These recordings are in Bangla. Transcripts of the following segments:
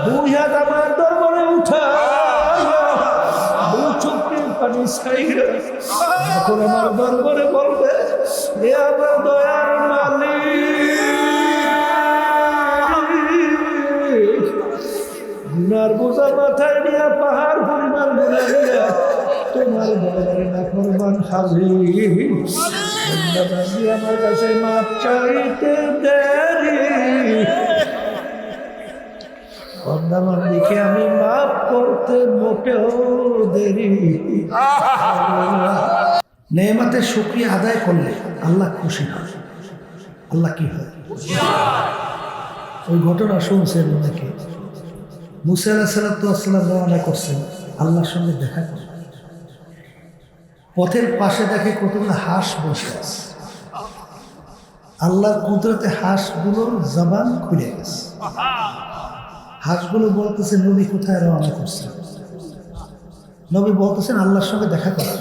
দুই হাত আমার দরবারে উঠাইয়া দুই চোখের পানি ছাইয়া এখন আমার দরবারে বলবে, এ আমার দয়ার মালিক, গুনার বোঝা মাথায় নিয়ে পাহাড় পরিমাণ গুনাহ নিয়ে তোমার দরবারে নাফরমান হাজির। আমার কাছে মাপ চাইতে দেরি, বন্দাবান্দিকে আমি মাফ করতে মোটেও দেরি। নেয়ামতের শুকরিয়া আদায় করলে আল্লাহ খুশি হয়। আল্লাহ কি হয়? ওই ঘটনা শুনছেন অনেকে। মুসা আলাইহিস সালাম রওনা করছেন, আল্লাহর সঙ্গে দেখা করে। পথের পাশে দেখে কতগুলো হাঁস বসে আছে। আল্লাহর কুদরতে হাঁসগুলোর জবান খুলে গেছে। হাঁসগুলো বলতেছে, নবী কোথায় রওনা করছেন? নবী বলতেছেন আল্লাহর সঙ্গে দেখা করার।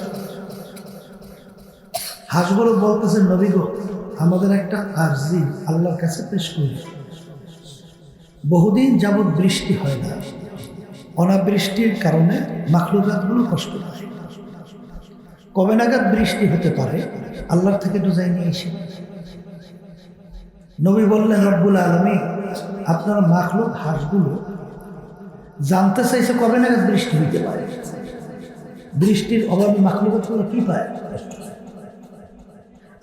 হাঁসগুলো বলতেছে, নবী গো, আমাদের একটা আরজি আল্লাহর কাছে পেশ করি। বহুদিন যাবৎ বৃষ্টি হয় না, অনাবৃষ্টির কারণে মাখলুকাতগুলো কষ্ট পায়। কবে নাগাদ বৃষ্টি হতে পারে আল্লাহর থেকে ডুজাই নিয়ে এসে। নবী বললেন, রব্বুল আলামিন আপনার মাখলুক হাঁসগুলো জানতে চাইছে কবে নাগাদ বৃষ্টি হইতে পারে। বৃষ্টির অভাবে মাখলুকাতগুলো কি পায়?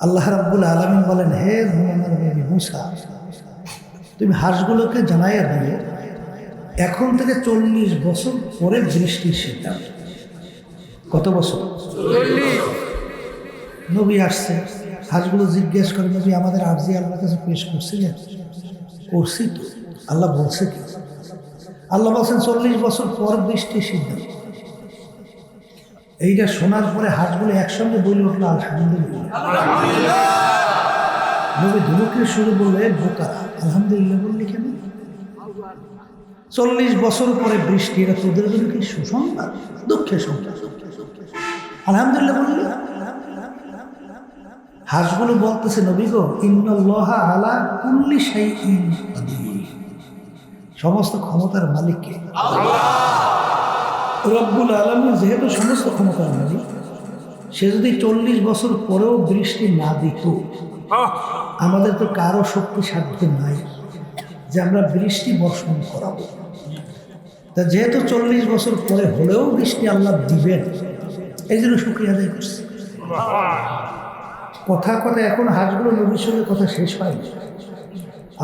আল্লাহ রাব্বুল আলামিন বলেন, হে মুহাম্মদ নবী মুসা, তুমি হাঁসগুলোকে জানাইয়া দিলে এখন থেকে 40 বছর পরে বৃষ্টির সিদ্ধান্ত। কত বছর? 40। নবী আসছে, হাঁসগুলো জিজ্ঞেস করে, নবী আমাদের আরজি আল্লাহর কাছে পেশ করছিলেন? করছি তো। আল্লাহ বলছে কি? আল্লাহ বলছেন 40 বছর পর বৃষ্টির সিদ্ধান্ত। এইটা শোনার পরে হাঁসগুলো একসঙ্গে বলে উঠলো, আলহামদুলিল্লাহ। নবী ধুমুকে শুরু বললে, বোকা, আলহামদুলিল্লাহ বললি কেন? 40 বছর পরে বৃষ্টি, এটা তোদের জন্য কি সুসংবাদ? দুঃখের সংবাদ। আলহামদুলিল্লাহ বললি। হাঁসগুলো বলতেছে, নবী গো, ইন্নাল্লাহা আলা কুল্লি শাইইন কাদির, সমস্ত ক্ষমতার মালিককে রব্বুল আলামিন যেহেতু সমস্ত ক্ষমতার মালিক, সে যদি 40 বছর পরেও বৃষ্টি না দিত, আমাদের তো কারো শক্তি সাধ্য নাই যে আমরা বৃষ্টি বর্ষণ করাবো। তা যেহেতু 40 বছর পরে হলেও বৃষ্টি আল্লাহ দিবেন, এই জন্য শুকরিয়া আদায় করছি। কথা কথা এখন হাঁসগুলো নবীর সঙ্গে কথা শেষ হয়নি।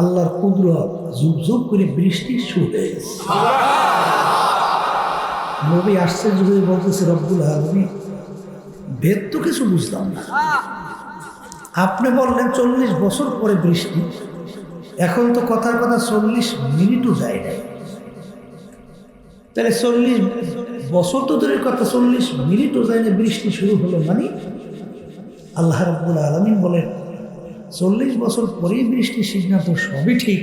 আল্লাহর কুদরত যুগ যুগ করে বৃষ্টি শুরু হয়ে গেছে। নবী আশ্চর্য হয়ে বলতেছে, রব্বুল আলামিন ভেদ তো কিছু বুঝলাম না। আপনি বললেন 40 বছর পরে বৃষ্টি, এখন তো কথার কথা 40 মিনিটও যায় নাই। তাহলে 40 বছর তো দূরের কথা, 40 মিনিটও যায় না, বৃষ্টি শুরু হলো মানে? আল্লাহ রাব্বুল আলামিন বলেন, 40 বছর পরেই বৃষ্টির সিদ্ধান্ত, সবই ঠিক,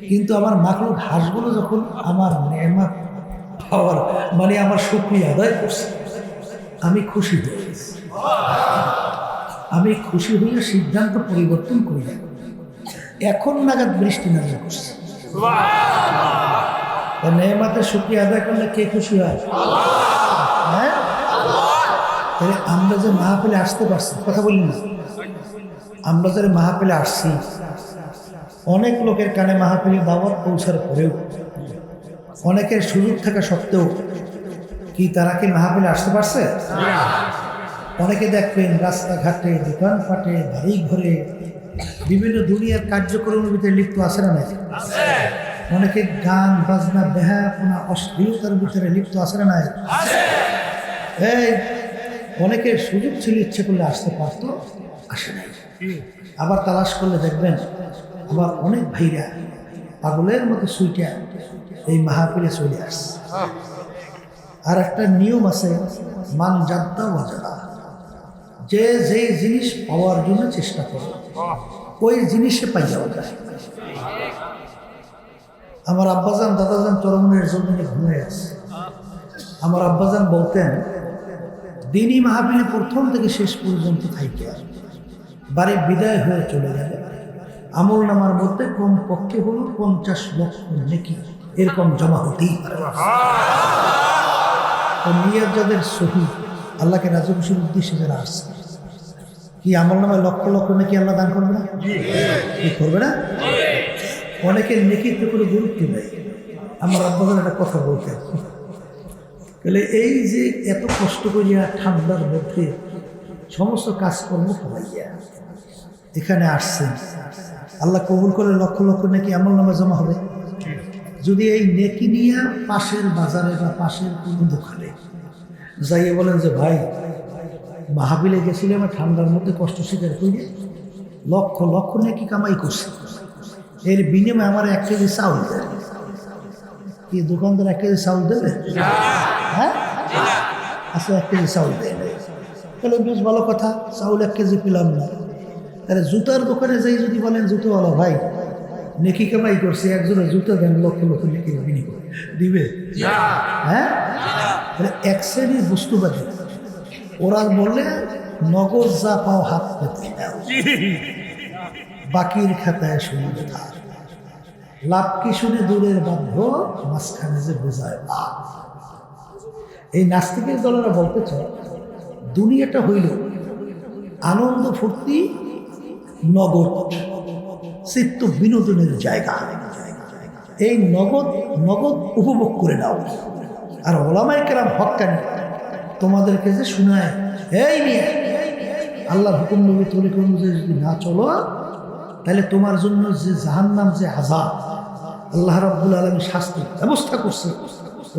কিন্তু আমার মাখলুক হাঁসগুলো যখন আমার নেয়ামত পাওয়ার মানে আমার শুকরিয়া আদায় করছে, আমি খুশি হয়ে গেছি। আমি খুশি হয়ে সিদ্ধান্ত পরিবর্তন করি না, এখন নাগাদ বৃষ্টি নাজিল করছে। নেয়ামতের শুকরিয়া আদায় করলে কে খুশি হয়? হ্যাঁ, তাহলে আমরা যে মাহফিলে আসতে পারছি, কথা বলি না, আমরা যারা মাহফিলে আসছি, অনেক লোকের কানে মাহফিলে দাওয়াত পৌঁছার পরেও, অনেকের সুযোগ থাকা সত্ত্বেও কি তারা কি মাহফিলে আসতে পারছে? অনেকে দেখবেন রাস্তাঘাটে, দোকানপাটে, বাড়ি ঘরে, বিভিন্ন দুনিয়ার কার্যক্রমের ভিতরে লিপ্ত আছে না নাই? অনেকে গান বাজনা, বেহায়াপনা, অশ্লীলতার ভিতরে লিপ্ত আছে না নাই? এই অনেকের সুযোগ ছিল, ইচ্ছে করলে আসতে পারতো, আসে নাই। আবার তালাশ করলে দেখবেন আবার অনেক ভাইরা পাগলের মতো সুইটা এই মাহফিলে চলে আসছে। আর একটা নিয়ম আছে, মান জাদ্দা ওয়াজারা, যে যেই জিনিস পাওয়ার জন্য চেষ্টা করে ওই জিনিসে পাই যাওয়া যায়। আমার আব্বাজান দাদাজান চরমনের জমিনে ঘুরে আছে। আমার আব্বাজান বলতেন, দিনই মাহফিলে প্রথম থেকে শেষ পর্যন্ত থাইকে বাড়ি বিদায় হয়ে চলে গেলে আমল নামার মধ্যে কমপক্ষে হলো 50 লক্ষ নেকি এরকম জমা হতেই পারে। নিয়ত যাদের সহি, আল্লাহকে রাজি খুশির উদ্দেশ্যে যারা আসছে, কি আমল নামে লক্ষ লক্ষ নাকি আল্লাহ দান করবে না? কি করবে না? অনেকের নেকিতে কোনো গুরুত্ব নেই। আমার আব্বাজান একটা কথা বলতেন, তাহলে এই যে এত কষ্ট করিয়া ঠান্ডার মধ্যে সমস্ত কাজকর্ম করাইয়া এখানে আসছেন, আল্লাহ কবুল করে লক্ষ লক্ষ নাকি আমল নামে জমা হবে। যদি এই নেকি নিয়ে পাশের বাজারে বা পাশের কোনো দোকানে যাইয়ে বলেন যে ভাই মাহফিলে গেছিলাম ঠান্ডার মধ্যে কষ্ট স্বীকার করি, লক্ষ লক্ষ নাকি কামাই করছি, এর বিনিময়ে আমার 1 কেজি চাউল দেয়, কি দোকানদার 1 কেজি চাউল দেবে? হ্যাঁ, আচ্ছা 1 কেজি চাউল দেয়, তাহলে বেশ ভালো কথা, চাউল 1 কেজি পেলাম না। তাহলে জুতার দোকানে যাই যদি বলেন জুতোওয়ালা ভাই নেকি কামাই করছে, একজনের জুতো দেন, লক্ষ লক্ষ নেকি বিনিময় দিবে? হ্যাঁ, তাহলে এক শ্রেণীর বস্তুবাদী, ওরা বললে নগদ যা পাও হাত পেতে দাও, বাকির খাতায় শুনে থাক, লাভ কি শুনে দূরের বাধ্য, মাঝখানে যে বোঝায় লাভ। এই নাস্তিকের দলেরা বলতে চায় দুনিয়াটা হইল আনন্দ ফুর্তি নগদ চিত্ত বিনোদনের জায়গা, এই নগদ নগদ উপভোগ করে নাও। আর ওলামায়ে কেরাম হক্কানি তোমাদেরকে যে শোনায়, এই নিয়ে আল্লাহর হুকুম নবী তরিকা অনুযায়ী যদি না চলো, তাহলে তোমার জন্য যে জাহান্নাম, যে আযাব আল্লাহ রাব্বুল আলামিন শাস্তির ব্যবস্থা করছে,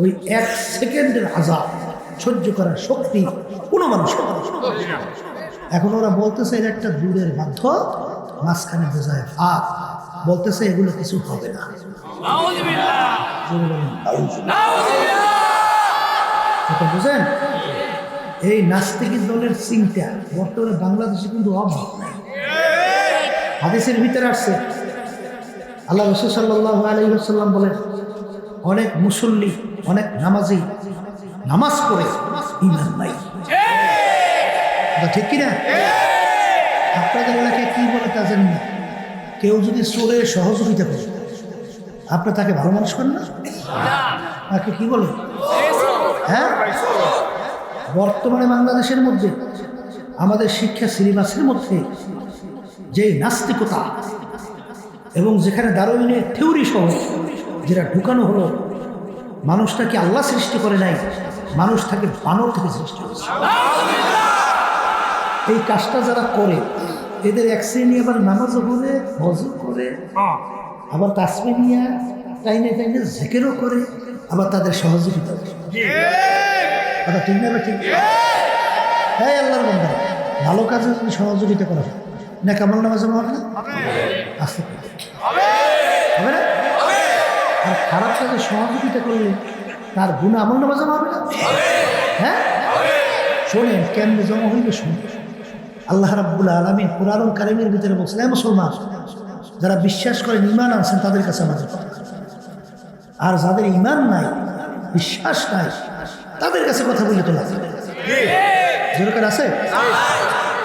ওই 1 সেকেন্ডের আযাব সহ্য করার শক্তি কোনো মানুষের নেই। এখন ওরা বলতেছে এর একটা দূরের বাধ্য, মাঝখানে বোঝায় ফাঁক, বলতেছে এগুলো কিছু হবে না। বুঝেন, এই নাস্তিক দলের চিন্তা বর্তমানে বাংলাদেশে কিন্তু অভাব নাই। হাদিসের ভিতরে আসছে, আল্লাহ রাসূল সাল্লাল্লাহু আলাইহি ওয়াসাল্লাম বলেন, অনেক মুসল্লি, অনেক নামাজি নামাজ পড়ে ঈমান নাই। ঠিক কিনা? আপনাদের এলাকায় কি বলে তা জানি না, কেউ যদি চোরের সহযোগিতা করে আপনি তাকে ভালো মানুষ করেন না? তাকে কি বলে? হ্যাঁ, বর্তমানে বাংলাদেশের মধ্যে আমাদের শিক্ষা সিলেবাসের মধ্যে যে নাস্তিকতা এবং যেখানে দারুইনের থিওরি সহ যেটা ঢুকানো হলো, মানুষটাকে আল্লাহ সৃষ্টি করে নাই, মানুষ তাকে বানর থেকে সৃষ্টি করেছে। এই কাজটা যারা করে এদের এক শ্রেণী আবার নামাজও করে, হজও করে, আবার তাসবিহ নিয়ে টাইনে টাইনে জিকিরও করে, আবার তাদের সহযোগিতা করে। কথা ঠিক না? ঠিক। হ্যাঁ, আল্লাহর বান্দা, ভালো কাজে যদি সহযোগিতা করা হয় না, কেমন নামাজ হবে না? আসতে হবে না? আর খারাপ কাজে সহযোগিতা করলে তার গুনাহ আমল নামাজ হবে না? হ্যাঁ, শোনেন কেমনে জমা হইবে শুনে। আল্লাহ রাব্বুল আলামিন কুরআন কারীমের ভিতরে বলছেন, মুসলমান যারা বিশ্বাস করেন, ঈমান আনছেন, তাদের কাছে আমাদের কথা। আর যাদের ঈমান নাই, বিশ্বাস নাই, তাদের কাছে কথা বললে তো লাগে। যেরকম আছে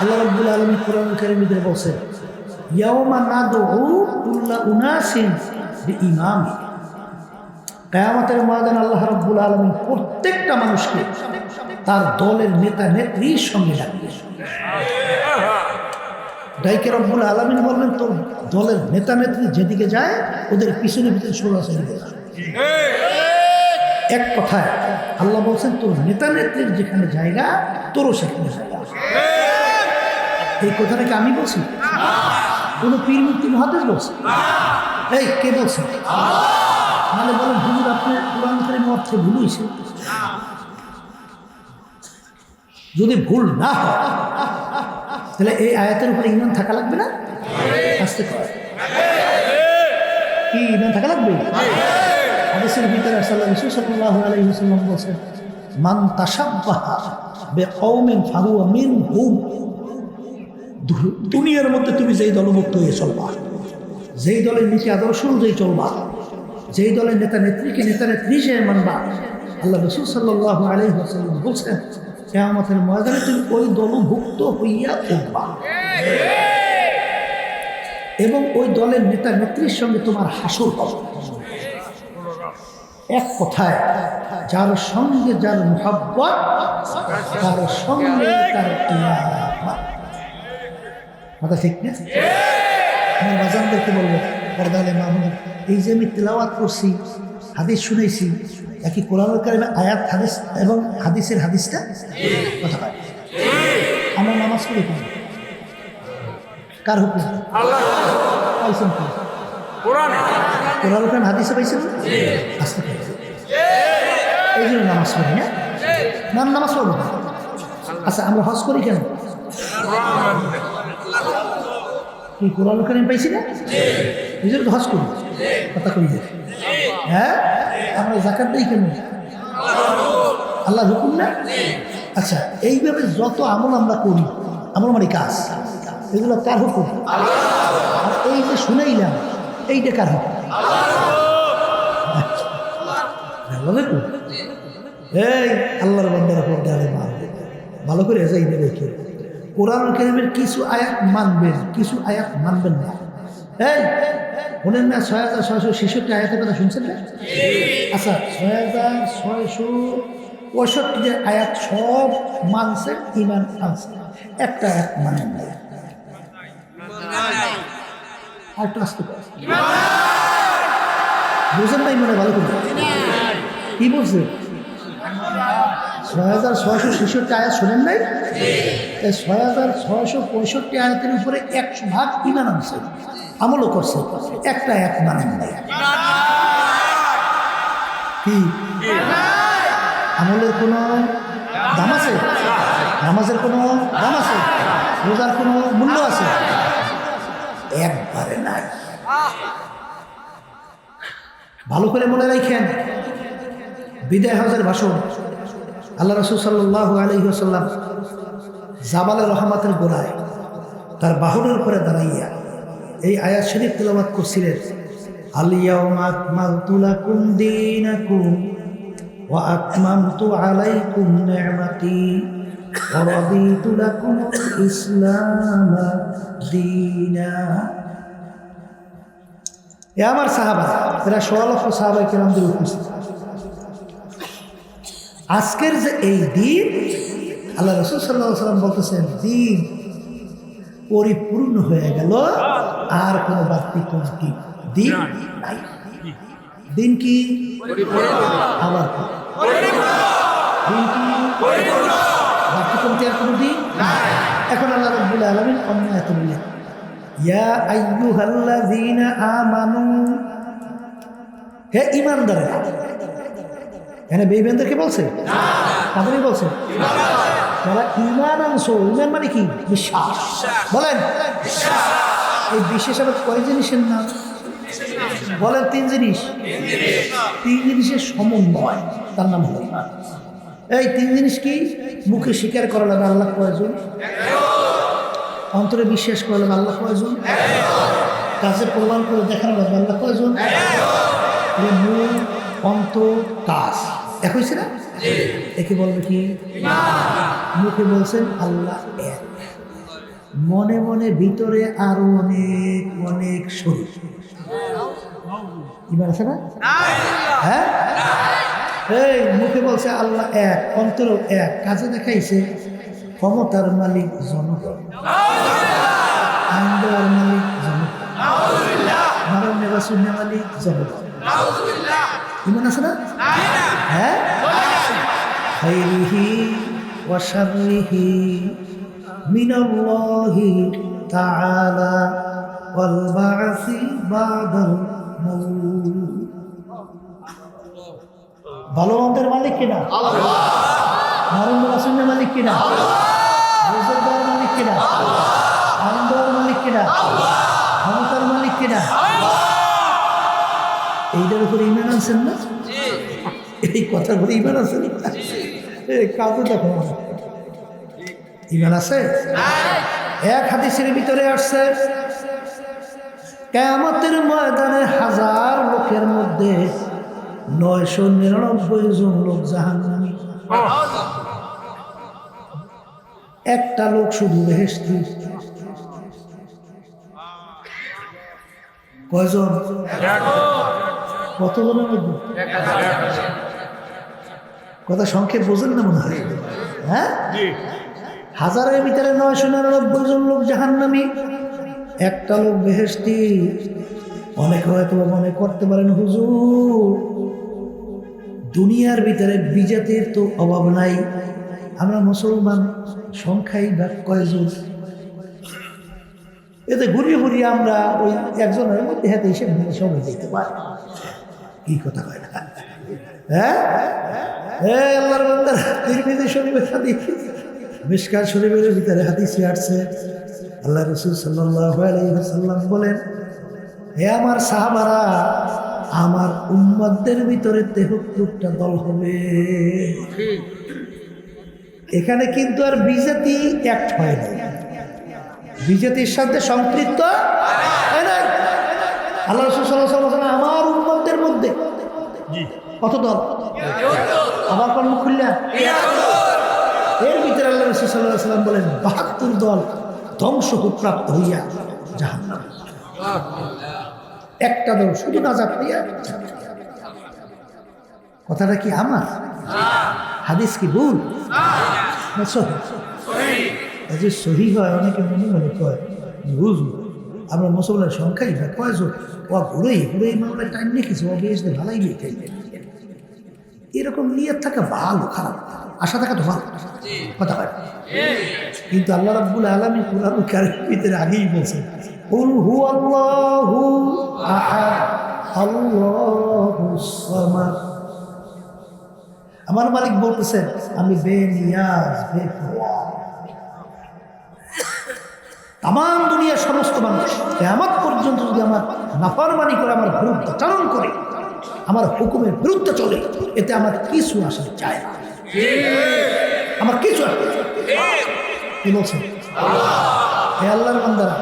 আল্লাহ রাব্বুল আলামিন কুরআন কারীমের ভিতরে বলছেন, ইয়াওমা নাদউ কুল্লা উনাসিন বিইমামি। কিয়ামতের ময়দানে আল্লাহ রাব্বুল আলামিন প্রত্যেকটা মানুষকে তার দলের নেতা নেত্রীর সঙ্গে ডাকবে। ডাইকে রব্বুল আলামিন বলবেন, তোর দলের নেতা নেত্রী যেদিকে যায় ওদের পিছনে পিছনে সরাসরি দিকে যায়। এক কথায় আল্লাহ বলছেন, তোর নেতা নেত্রীর যেখানে জায়গা তোরও সেখানে জায়গা। এই কথাটা কি আমি বলছি? কোনো পীর মুফতি মুহাদ্দিস বলছে? এই কে বলছে? মানে বলেন হুজুর আপনি কুরআন কারীম অর্থে ভুল হয়েছে। যদি ভুল না হয় তাহলে এই আয়াতের উপরে ঈমান থাকা লাগবে না? আসতে কর কি ঈমান থাকা লাগবে? হাদিসের ভিতরে রাসূলুল্লাহ সাল্লাল্লাহু আলাইহি ওয়াসাল্লাম বলেন, মান তাশাব্বাহা বিকওমিন ফাহুয়া মিনহুম। দুনিয়ার মধ্যে তুমি যেই দলভুক্ত হয়ে চলবা, যেই দলের নীতি আদর্শ অনুযায়ী চলবা, যেই দলের নেতা নেত্রীকে নেতা নেত্রী হিসেবে মানবা, আল্লাহ রাসূল সাল্লাল্লাহু আলাইহি ওয়াসাল্লাম বলছেন, কিয়ামতের ময়দানে তুমি ওই দলভুক্ত হইয়া উঠবা এবং ওই দলের নেতা নেত্রীর সঙ্গে তোমার হাসর হবে। এক কথায় যার সঙ্গে যার মুহাব্বত তার সঙ্গে তার কিয়ামত। কথা ঠিক না? আমার বাজানদেরকে বলবো, পর্দালে মামুন, এই যে আমি তেলাওয়াত করছি, হাদিস শুনেছি, একই কোরআনুল কারীমের আয়াত হাদিস এবং হাদিসের হাদিসটা কথা হয়। আমার নামাজ পড়ি কোন কার হুকুম? পাইছেন কি? কোরআনুল কারীম হাদিসে পাইছেন? আসতে পারছে এই জন্য নামাজ পড়ি না? নামাজ পড়বো না। আচ্ছা, আমরা হজ করি কেন? কি কোরআনুল কারীম পাইছি না? এই জন্য হজ করি। কথা কই যে হ্যাঁ, আমরা যাকাত দিই কেন? আল্লাহর হুকুম না? আচ্ছা, এইভাবে যত আমল আমরা করি, আমল মানে কাজ, এগুলো কার হুকুম? আর এই যে শুনেইলাম, এইটা কার হুকুম? এই আল্লাহর বান্দারা পর্দারে মানবে, ভালো করে যাই নেবে কেউ। কোরআনুল কারীমের কিছু আয়াত মানবেন, কিছু আয়াত মানবেন না। এই বলেন না 6666 আয়াতের কথা শুনছেন না? আচ্ছা, 6665 যে আয়াত সব মানছেন, ইমান আনছে, একটা আয়াত মানেন না। আর একটু আসতে পারে বুঝেন নাই মনে ভালো করে কি বলছে? 6666 আয়াত শোনেন নাই? 6665 আয়াতের উপরে 100% ইমান আনছে, আমলও করছে, একটা এক মানেন নাই। কি আমলের কোনো দাম আছে? নামাজের কোনো দাম আছে? রোজার কোনো মূল্য আছে? একবারে নাই। ভালো করে মনে রাখেন, বিদায় হজের ভাষণ আল্লাহ রাসূল সাল্লাল্লাহু আলাইহি ওয়াসাল্লাম জাবালে রহমাতের গোড়ায় তার বাহনের উপরে দাঁড়াইয়া এই আয়াত শরীফ তেলাওয়াত করছিলেন। আল ইয়াউমা আকমালতু লাকুম দীনাকুম ওয়া আকমামতু আলাইকুম নি'মাতি ওয়া রাদিতু লাকুমুল ইসলামা দীনা। এ আমার সাহাবা, এরা ১৬ লক্ষ সাহাবায়ে কেরামদের উপস্থিত। আজকের যে এই দিন, আল্লাহ রাসূল সাল্লাল্লাহু আলাইহি ওয়াসাল্লাম বলতেছেন, দিন পরিপূর্ণ হয়ে গেল, আর কোনো বাড়তি কমতি দিন নাই। দিন কি? আবার দিন কি? বাড়তি কমতি আর কোনো দিন নাই। এখন আল্লাহ রাব্বুল আলামিন অন্য আয়াতে বলেন, ইয়া আইয়ুহাল্লাযীনা আমানু, হে ঈমানদারেরা। এখানে বেঈমানদেরকে বলছে? তাদেরই বলছে যারা ঈমান আনছো। ঈমান মানে কি? বিশ্বাস। বলেন এই বিশেষ আবার কয় জিনিসের নাম? বলেন 3 জিনিস। 3 জিনিসের সমন্বয়, তার নাম হলো ঈমান। এই 3 জিনিস কি? মুখে স্বীকার করা লাগবে আল্লাহ কয়জন, অন্তরে বিশ্বাস করা লাগবে আল্লাহ কয়জন, কাজে প্রমাণ করে দেখানো লাগবে আল্লাহ কয়জন। মুখ, অন্তর, কাজ এক হয়েছে না? একে বলবে কি? মুখে বলছেন আল্লাহ এক, মনে মনে ভিতরে আরো অনেক অনেক শরীর। ঈমান আছে না? হ্যাঁ, এই মুখে বলছে আল্লাহ এক, অন্তরেও এক, কাজে দেখাইছে ক্ষমতার মালিক জনগণ, আইন দেওয়ার মালিক জনগণ, মারণ নেবাসুন্নের মালিক জনগণ। ঈমান আছে না? হ্যাঁ, খাইরিহি ওয়া শাররিহি মিনাল্লাহি তাআলা ওয়াল বা'সি বা'দাল মাউত। ভালো মন্দের মালিক কিনা? আল্লাহ। মারণ নেবাসুন্নের মালিক কিনা? আল্লাহ। রিজিক দেওয়ার মালিক কিনা? আল্লাহ। আইন দেওয়ার মালিক কিনা? আল্লাহ। ক্ষমতার মালিক কিনা? আল্লাহ। এইটার উপরে ঈমান আনছেন না? এই কথার উপরে ঈমান আছেন? কাজে দেখো ঈমান আছে। এক হাদিসের ভিতরে আসছে, কিয়ামতের ময়দানে 1000 লোকের মধ্যে 999 জন লোক জাহান্নামী, একটা লোক শুধু বেহেশতি। কয়জন? কত জনের মধ্যে? কথা সংক্ষেপ বোঝেন না মনে হয়? হ্যাঁ, হাজারের ভিতরে 999 জন লোক জাহান্নামী, একটা লোক বেহেশতি। অনেকে হয়তো মনে করতে পারেন হুজুর দুনিয়ার ভিতরে বিজাতির তো অভাব নাই, আমরা মুসলমান সংখ্যাই বা কয়জন, এতে ঘুরিয়ে ঘুরিয়ে আমরা ওই একজনের মধ্যে হাতে হিসেব নিয়ে সবাই যেতে পারি। কি কথা কয় না? হ্যাঁ, আল্লাহর বান্দারা তিরমিজি শরীফের হাদিস, মিশকাত শরীফের ভিতরে হাদিসে আসছে, আল্লাহ রাসূল সাল্লাল্লাহু আলাইহি ওয়াসাল্লাম বলেন, হে আমার সাহাবারা, আমার উম্মতদের ভিতরে 73টা দল হবে। এখানে কিন্তু আর বিজাতি অ্যাক্ট হয় না, বিজাতির সাথে সম্পৃক্ত হয় না। আল্লাহ রাসূল সাল্লাল্লাহু আলাইহি ওয়াসাল্লাম আমার উম্মতদের মধ্যে কত দল? আবার কর্ম খুললা এর ভিতরে আল্লাহ রাসূল সাল্লাল্লাহু আলাইহি ওয়াসাল্লাম বলেন 72 দল ধ্বংসপ্রাপ্ত হইয়া জাহান্নামে, একটা দল শুধু নাজাত হইয়া। কথাটা কি আমার? হাদিস কি ভুল? যে সহি হয় অনেকে মনে মনে কয় বুঝবো আমরা মুসলমানের সংখ্যাই বা কয়জন, ও ঘুরেই মামলায় টাইম রেখেছে, ও বেশ ভালোই লিখে। এরকম নিয়ত থাকা ভালো, খারাপ আশা থাকা তো ভালো কথা হয়। কিন্তু আল্লাহ রাব্বুল আলামিন কুরআনুল কারীমের ভিতরে আগেই বলছেন, কুল হুয়াল্লাহু আহাদ আল্লাহুস সামাদ। আমার মালিক বলতেছেন আমি বেনিয়াজ বেপরোয়া। তাম দুনিয়ার সমস্ত মানুষ কিয়ামত পর্যন্ত যদি আমার নাফরমানি করে, আমার বিরুদ্ধাচরণ করে, আমার হুকুমের বিরুদ্ধে চলে, এতে আমার কিছু আসা চায় না, আমার কিছু কি বলছেন? হে আল্লাহর বান্দারা,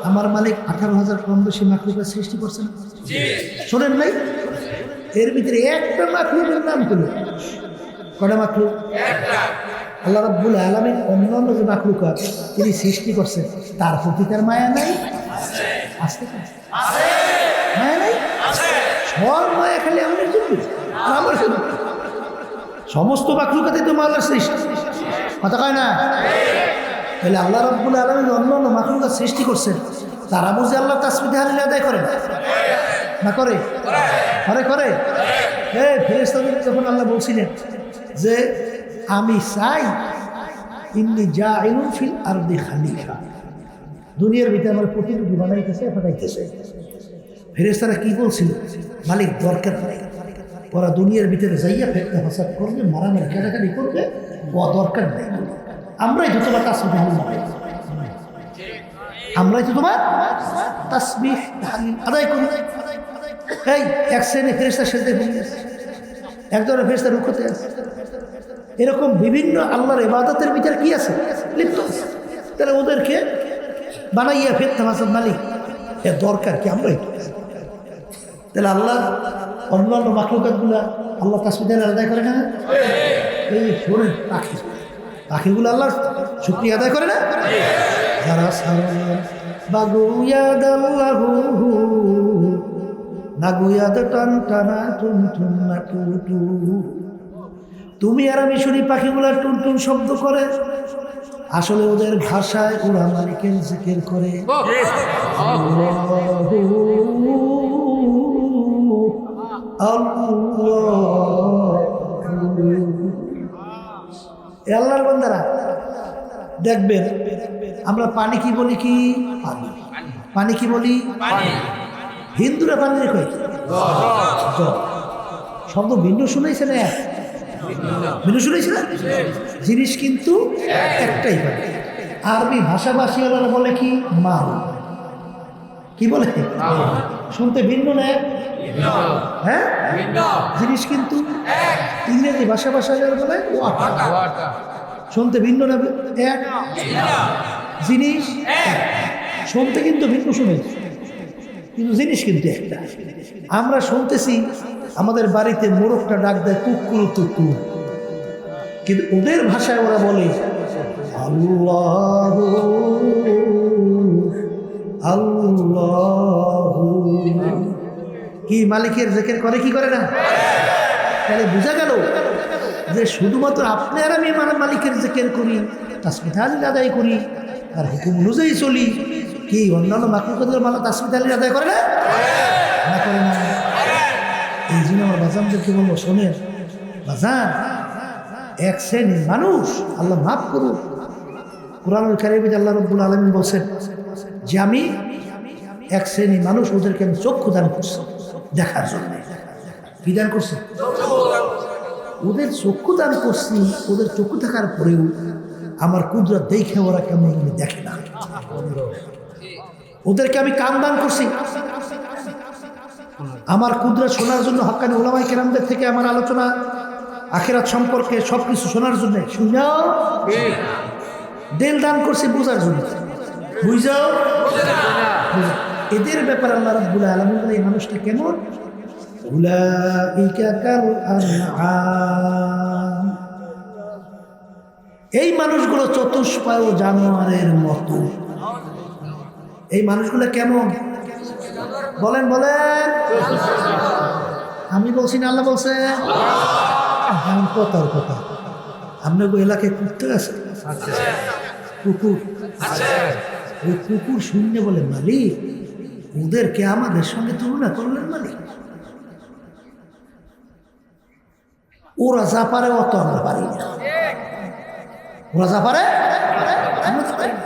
আমার মালিক 18,000 কম বেশি মাখলুকের সৃষ্টি করছেন, শোনেন নাই? এর ভিতরে একটা মাখলুকের নাম হলো কটা মাখলুক? আল্লাহ রাব্বুল আলামিন অন্যান্য যে মাখলুক তিনি সৃষ্টি করছেন তার প্রতি তার মায়া নাই? আছে মায়া নাই? সব মায়া খালি আমাদের জন্য, আমার জন্য। সমস্ত মাখলুকাতে তো মাওলার সৃষ্টি, কথা কয় না? তাহলে আল্লাহ রাব্বুল আলামিন অন্যান্য মাখলুকাত সৃষ্টি করছেন, তারা বুঝে আল্লাহ তাসবিহ তাহলিল আদায় করেন না? করে করে ফেরেশতাদের যখন আল্লাহ বলছিলেন যে আমি চাই ইন্নী জাইলুন ফিল আরদি খলিফা, দুনিয়ার ভিতরে আমার প্রতিনিধি বানাইতেছে, পাঠাইতেছে। ফেরেশতারা কি বলছিল? মালিক দরকার নাই, ওরা দুনিয়ার ভিতরে যাইয়া ফেরতে হাসাদ করবে, মারামারি কাটাকাটি করবে, ও দরকার নেই, আমরাই তো তোমার তাসবিহ তাহলিল আমরাই তো তোমার তাসবিহ তাহলিল আদায় করি। এই এক শ্রেণী ফেরেশতা সেজদা হয়ে গেছে, একজনের ফেরেশতা রুকুতে আছে, এরকম বিভিন্ন আল্লাহর ইবাদতের ভিতরে কি আছে? লিপ্ত আছে। তাহলে ওদেরকে বানাইয়া ফেরতে হাসাদ মালিক এর দরকার কি? আমরাই তো। তাহলে আল্লাহ অন্যান্য মাখলুকাতগুলা আল্লাহ তাসবিহ তাহলিল আদায় করে না? এই শোনেন পাখিগুলো আল্লাহ শুকরিয়া আদায় করে না? যারা বাগুয়াদ আল্লাহু নাগুয়াদ টান টানা টুন টুন না টু। তুমি আর আমি শুনি পাখিগুলা টুন টুন শব্দ করে, আসলে ওদের ভাষায় ওরা মালিকের জিকির করে। আল্লাহর বান্দারা দেখবেন, আমরা পানি কি বলি? কি পানি? পানি কি বলি? হিন্দুরা পানি রেখে জল। শব্দ ভিন্ন শুনেছে না? ভিন্ন শুনেছে না? জিনিস কিন্তু একটাই পানি। আরবি ভাষাভাষী ওরা বলে কি? মাল। কি বলে? শুনতে ভিন্ন না? হ্যাঁ, জিনিস কিন্তু ইংরেজি ভাষায় বলে ওয়াটার। শুনতে ভিন্ন না? এক জিনিস শুনতে কিন্তু ভিন্ন শুনে, কিন্তু জিনিস কিন্তু একটা। আমরা শুনতেছি আমাদের বাড়িতে মোরগটা ডাক দেয় কুকুর তুকুর, কিন্তু ওদের ভাষায় ওরা বলে আল্লাহ আল্লাহ। কি মালিকের জিকির করে কি করে না? তাহলে বোঝা গেল যে শুধুমাত্র আপনি আর আমি মালিকের জিকির করি, তাসবিহ তাহলিল আদায় করি, আর হুকুম অনুযায়ী চলি, কি অন্যান্য মাখলুকাতের তাসবিহ তাহলিল আদায় করে না? না করে না। এই জন্য আমার বাজানদেরকে বলবো, শোনেন বাজান, এক শ্রেণীর মানুষ আল্লাহ মাফ করুন, কুরআনুল কারীমে আল্লাহ রাব্বুল আলামিন বলছেন যে আমি এক শ্রেণীর মানুষ, ওদেরকে আমি চক্ষু দান করছি দেখার জন্য। কি দান করছি? ওদের চক্ষু দান করছি। ওদের চক্ষু থাকার পরেও আমার কুদরত দেখে ওরা কেমন দেখে না। ওদেরকে আমি কান দান করছি, আমার কুদরত শোনার জন্য হক্কানি উলামায়ে কেরামদের থেকে আমার আলোচনা আখিরাত সম্পর্কে সবকিছু শোনার জন্য। শুনাও দিল দান করছি বোঝার জন্য। বুঝাও, এদের ব্যাপারে আল্লাহ রাব্বুল আলামিন বলে এই মানুষটা কেমন? উলাইকা কাল আনআম, এই মানুষগুলো চতুষ্পায় জানোয়ারের মতো। এই মানুষগুলো কেমন? বলেন বলেন। আমি বলছি না, আল্লাহ বলছে? কথার কথা। আপনার এলাকায় কুত্তে আছে? কুকুর ওই কুকুর শূন্য বলে মালিক, ওদেরকে আমাদের সঙ্গে তুলনা করলেন মালিক। ওরা যা পারে অত আমরা পারি না। ওরা যা পারে আমরা তো পারি না।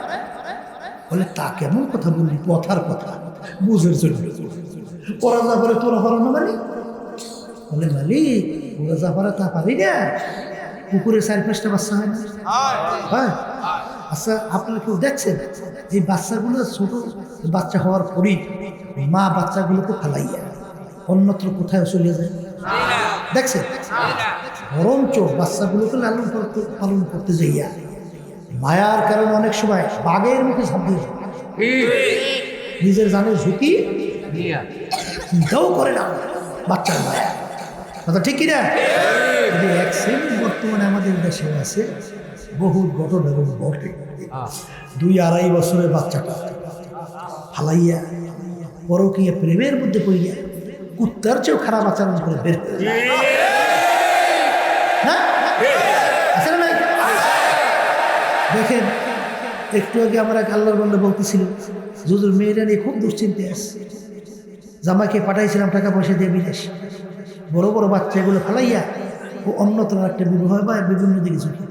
বলে তা কেমন কথা বললি? কথার কথা বুঝের জন্য। ওরা যা পারে তোরা পারো না মালিক? বলে মালিক, ওরা যা পারে তা পারি না। কুকুরের 4-5টা বাচ্চা হয় না? হয়। আচ্ছা, আপনারা কেউ দেখছেন এই বাচ্চাগুলো ছোট বাচ্চা হওয়ার পরই মা বাচ্চাগুলোকে ফেলাইয়া অন্যত্র কোথায় চলে যায়? দেখছেন? বরঞ্চ বাচ্চাগুলোকে লালন পালন করতে যাইয়া মায়ার কারণে অনেক সময় বাঘের মুখে ঝাঁপ দিয়ে নিজের জানের ঝুঁকি চিন্তাও করে না বাচ্চার মায়া। কথা ঠিক কিনা? এক শ্রেণী বর্তমানে আমাদের দেশে আছে, বহু ঘটনা ঘটে। 2-2.5 বছরের বাচ্চাটা ফালাইয়া পরকীয়া প্রেমের মধ্যে পড়িয়া কুত্তার চেয়েও খারাপ আচরণ করে বের করে। হ্যাঁ, আছে না? দেখেন, একটু আগে আমরা আল্লাহর বান্দা বলতেছিল হুজুর মেয়েরা নিয়ে খুব দুশ্চিন্তে আসছে। জামাইকে পাঠাইছিলাম টাকা পয়সা দিয়ে বিদেশ, বড় বড় বাচ্চা এগুলো ফেলাইয়া ও অন্যত্র একটা বিবাহ বা বিভিন্ন দিকে ঝুঁকি।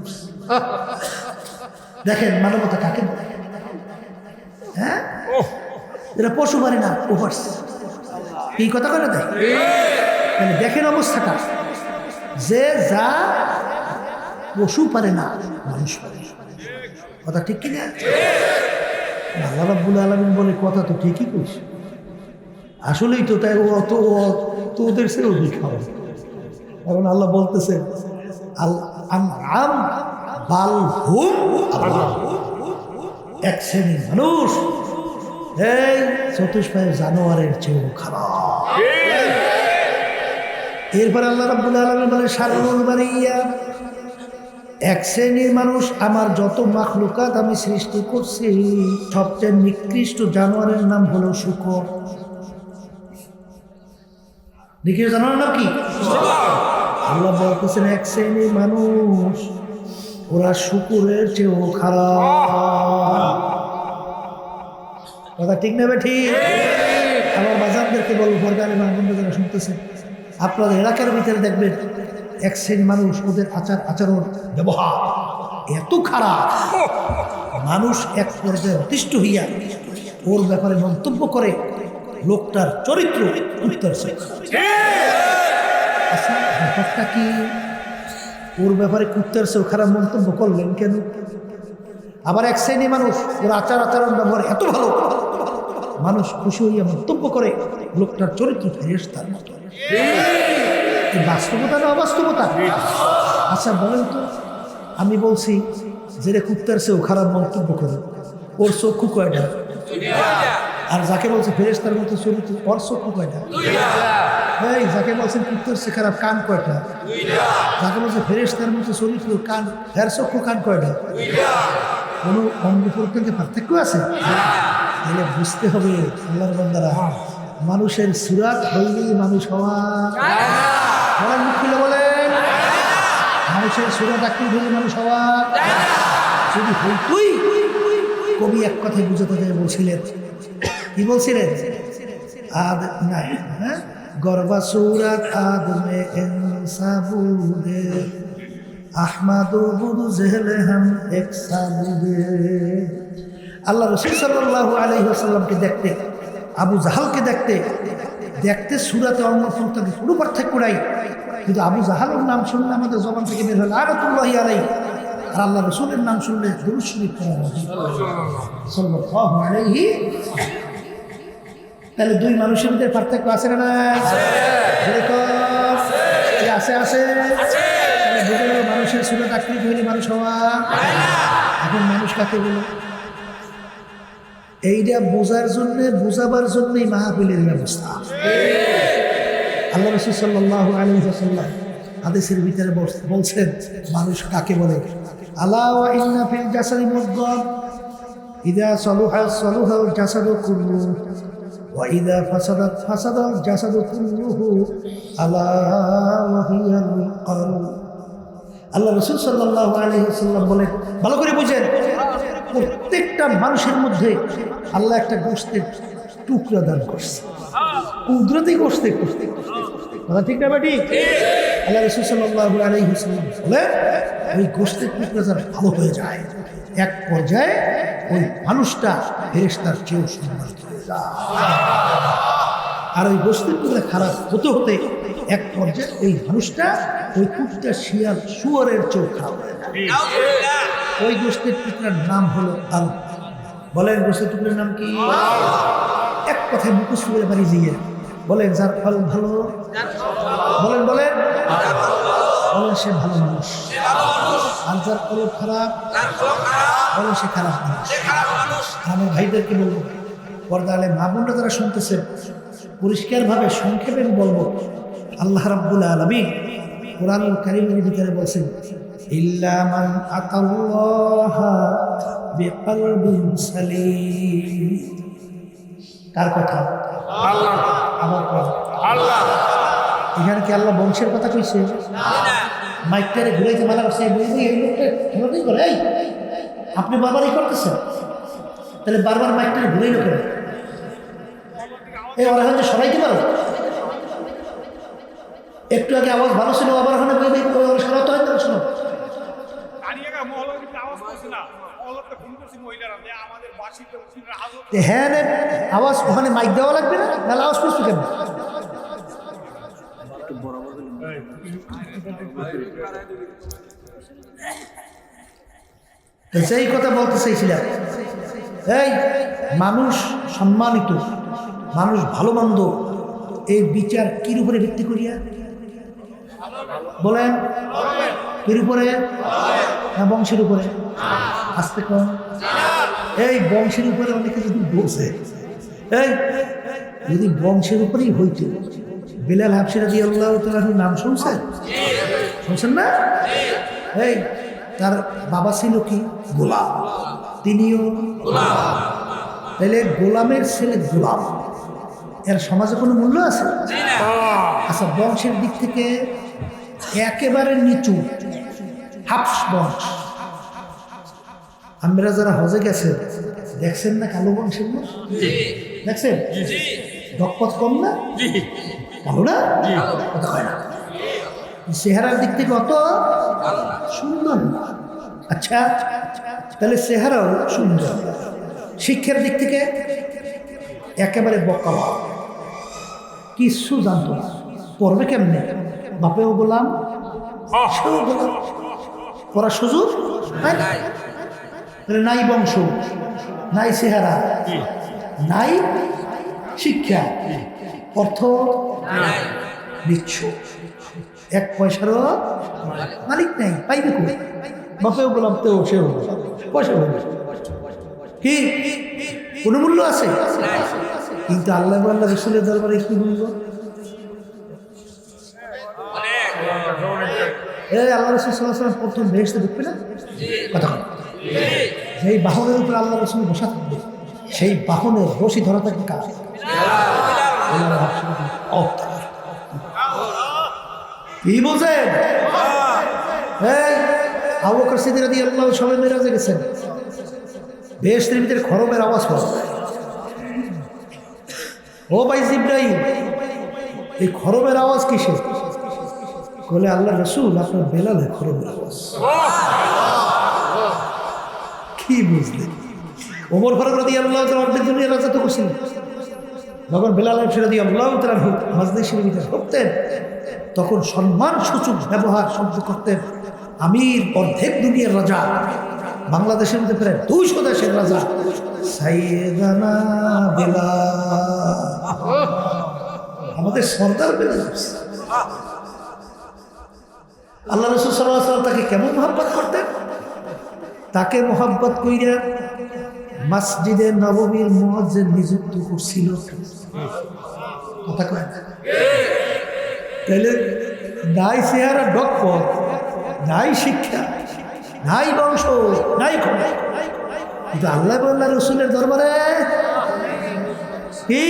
দেখেন মানবতা কাকে? হ্যাঁ, এরা পশু পারে না, ও পারছে। এই কথা করে দেয়। দেখেন অবস্থাটা, যে যা পশু পারে না মানুষ পারে। কথা ঠিক কিনা? আল্লাহ রাব্বুল আলামিন বলে কথা তো ঠিকই কইছে। আসলেই তো তাই। অত ওদের সে অধিক হবে। কারণ আল্লাহ বলতেছে আনআম বাল হুম আদল, এক শ্রেণীর মানুষ এই চতুষ্পায় জানোয়ারের চেয়েও খারাপ। এরপরে আল্লাহ রাব্বুল আলামিন বলে শাররুল বারিয়া, এক শ্রেণীর মানুষ আমার যত মাখলুকাত আমি সৃষ্টি করছি সবচেয়ে নিকৃষ্ট জানোয়ারের নাম হলো শূকর। নিকৃষ্ট জানোয়ারের নাম কি? আল্লাহ বলতেছেন এক শ্রেণীর মানুষ ওরা শূকরের চেয়েও খারাপ। কথা ঠিক নেবে? ঠিক। আমার বাজারদেরকে বলবো, ফরগানে মাহবুব যারা শুনতেছেন, আপনাদের এলাকার ভিতরে দেখবেন এক শ্রেণীর মানুষ, ওদের আচরণ ব্যবহার এত খারাপ, মানুষ এক পর্যায়ে অতিষ্ঠ হইয়া ওর ব্যাপারে মন্তব্য করে লোকটার চরিত্র উত্তর। আচ্ছা, ব্যাপারটা কি? ওর ব্যাপারে কুত্তার চেয়েও খারাপ মন্তব্য করলেন কেন? আবার এক শ্রেণী মানুষ ওর আচরণ ব্যবহার এত ভালো, মানুষ খুশি হইয়া মন্তব্য করে লোকটার চরিত্র ফেরেশতার মতো। বাস্তবতা না অবাস্তবতা? আচ্ছা বলেন তো, আমি বলছি যে কুত্তার চেয়েও খারাপ মন্তব্য করে, ওর চক্ষু কয়টা? আর যাকে বলছে ফেরেশতার মতো চরিত্র, ওর চক্ষু কয়টা? এই যাকে বলছেন কুত্তার চেয়ে খারাপ, কান কয়টা? যাকে বলছে ফেরেশতার মতো চরিত্র, কান, এর চক্ষু কান কয়টা? কোনো অঙ্গ প্রত্যঙ্গে পার্থক্য আছে? তাহলে বুঝতে হবে আল্লাহর বান্দারা, মানুষের সুরাত হইলেই মানুষ হওয়া। বলেন মুখ খুলে বলেন, মানুষের সুরত আকৃতি হইলে মানুষ হওয়া যদি হইতুই, কবি এক কথায় বুঝাতে যায় বলছিলেন, কি বলছিলেন? আদ নাই, হ্যাঁ, গর্বা সুরাত আদমে ইনসাবুদে আহমাদু বুদু জেহলে হাম এক সাবুদে। আল্লাহ রাসূল সাল্লাল্লাহু আলাইহি ওয়াসাল্লামকে দেখতে, আবু জাহালকে দেখতে দেখতে সুরাতে অন্য থেকে কোনো পার্থক্য নাই, কিন্তু আবু জাহালের নাম শুনলে আমাদের জবান থেকে বের হলো লানাতুল্লাহি আলাইহি, আর আল্লাহ রাসূলের নাম শুনলে দুরূদ শরীফ পড়া হয় সাল্লাল্লাহু আলাইহি। তাহলে দুই মানুষের মধ্যে পার্থক্য আছে না? আছে আছে। তাহলে বুঝে গেল মানুষের সুরত আকৃতি হইলে মানুষ হওয়া। এখন মানুষ কাকে বলে? এইটা বোঝার জন্য, বুঝাবার জন্যই মাহফিলের ব্যবস্থা। আল্লাহ রাসূল সাল্লাল্লাহু আলাইহি ওয়াসাল্লাম হাদিসের ভিতরে বলছেন মানুষ কাকে বলে। আলা ওয়া ইন্না ফিল জাসাদি মুদগাহ ইযা সালুহা সালুহাল জাসাদু কুল্লুহু ওয়া ইযা ফাসাদাত ফাসাদাল জাসাদু কুল্লুহু আলা ওয়া হিয়াল কলব। আল্লাহ রাসূল সাল্লাল্লাহু আলাইহি ওয়াসাল্লাম বলেন, ভালো করে বুঝেন, প্রত্যেকটা মানুষের মধ্যে আল্লাহ একটা গোশতের টুকরা দান করছে, কুদরতি গোশতের কথা, ঠিক না বেটি? আল্লাহ রাসূল সাল্লাল্লাহু আলাইহি ওয়াসাল্লাম বলেন, ওই গোশতের টুকরা যার ভালো হয়ে যায়, এক পর্যায়ে ওই মানুষটা ফেরেশতার চেয়েও সম্মানিত হয়ে যায়। আর ওই গোশতের টুকরা খারাপ হতে হতে এক পর্যায়ে ওই মানুষটা ওই কুত্তা, শিয়াল, শুয়োরের চেয়েও খারাপ হয়ে যায়। ওই গোশতের টুকরার নাম হলো আল। বলেন গোশতের টুকরার নাম কি? এক কথায় মুখস্থ করে বাড়ি দিয়ে বলেন, যার ফল ভালো, বলেন বলেন বলেন সে ভালো মানুষ। আর যার ফল খারাপ, বলেন সে খারাপ মানুষ। আমার ভাইদেরকে বলবো, পর্দা আলে মা বোনরা যারা শুনতেছেন, পরিষ্কারভাবে সংক্ষেপে বলবো, আল্লাহ রাব্বুল আলামিন কোরআনুল কারীমের ভিতরে বলছেন, ইল্লা মান আতাল্লাহা বিকলবিন সালিম। কার কথা? আল্লাহ। আমার কথা আল্লাহ। এখানে কি আল্লাহ বংশের কথা কইছে? মাইকটারে ঘুরাইতে মানা করছে, এই লোকটা খেলাতেই করে, এই আপনি বারবারই করতেছেন, তাহলে বারবার মাইকটারে ঘুরাইলো করে? এই ওরা হচ্ছে সবাইকে পারো। একটু আগে আওয়াজ ভালো ছিল, আবার ওখানে সরাতে হয় না, শোনো। হ্যাঁ রে, আওয়াজ ওখানে মাইক দেওয়া লাগবে না, নাহলে আওয়াজ করছো কেন? সেই কথা বলতে চাইছিলাম, এই মানুষ সম্মানিত, মানুষ ভালো মন্দ, এই বিচার কির উপরে ভিত্তি করিয়া? বলেন, কির উপরে? না বংশের উপরে? আসতে কম। এই বংশের উপরে অনেকে যদি বলছে, এই যদি বংশের উপরেই হইত, বেলাল হাবশী রাদিয়াল্লাহু তাআলার নাম শুনছেন? শুনছেন না? এই তার বাবা ছিল কি? গোলাম, তিনিও গোলাম। তাহলে গোলামের ছেলে গোলাম, এর সমাজে কোনো মূল্য আছে? আচ্ছা, বংশের দিক থেকে একেবারে নিচু হাফস বংশ। আমরা যারা হজে গেছে দেখছেন না কালো বংশের লোক? দেখছেন দক্ষপথ কম না? ভালো না? কথা হয় না। চেহারার দিক থেকে অত সুন্দর না। আচ্ছা, তাহলে চেহারাও সুন্দর। শিক্ষার দিক থেকে একেবারে বকাবা, কিছু জানতো না, পড়বে কেমনে, বাপেও গোলাম, সেও গোলাম, পড়ার সুযোগ নাই, বংশ নাই, চেহারা নাই, শিক্ষা, অর্থ নিচ্ছ, এক পয়সারও মালিক নাই, পাইবে কই? বাপেও গোলাম, তেও সেও পয়সা হবে কি? কোনো মূল্য আছে? কিন্তু আল্লাহ আল্লাহ রাসূলের দরবারে কি মূল্য? এই আল্লাহ রাসূল সাল্লাল্লাহু আলাইহি ওয়াসাল্লাম প্রথম বেহেশতে ঢুকবে না? কথা বল। যেই বাহনের উপর আল্লাহ রাসূল বসা থাকবে, সেই বাহনের রশি ধরা থাকবে কার? কি বলছেন? এই আবু বকর সিদ্দিক রাদিয়াল্লাহু আনহু সবে মেরাজে গেছেন, বেহেশতের ভিতরে খরবের আওয়াজ পাওয়া যায়। ও ভাই জিবরাইল, এই খরবের আওয়াজ কিসের? বলে আল্লাহ রসুল আপনার বেলালের খরবের আওয়াজ। কি বুঝলেন? ওমর ফারুক রাদিয়াল্লাহু তাআলা অর্ধেক দুনিয়ার রাজত্ব করছিলেন। যখন বেলাল রাদিয়াল্লাহু তাআলা মজলিসের ভিতরে ঢুকতেন, তখন সম্মান সূচক ব্যবহার শব্দ করতেন। আমির, অর্ধেক দুনিয়ার রাজা, বাংলাদেশের মধ্যে প্রায় 200 দেশের রাজা, সাইয়েদানা বেলাল, আমাদের সর্দার বেলাল। আল্লাহ রাসূল সাল্লাল্লাহু আলাইহি ওয়াসাল্লাম তাকে কেমন মহব্বত করতেন? তাকে মহব্বত কইরা মসজিদে নববীর মুয়াজ্জিন নিযুক্ত করছিল। কথা কয় না? তাহলে নাই চেহারা ডক্ষ, নাই শিক্ষা, নাই বংশ, নাই ক্ষমতা, কিন্তু আল্লাহ আল্লাহ রসুলের দরবারে কি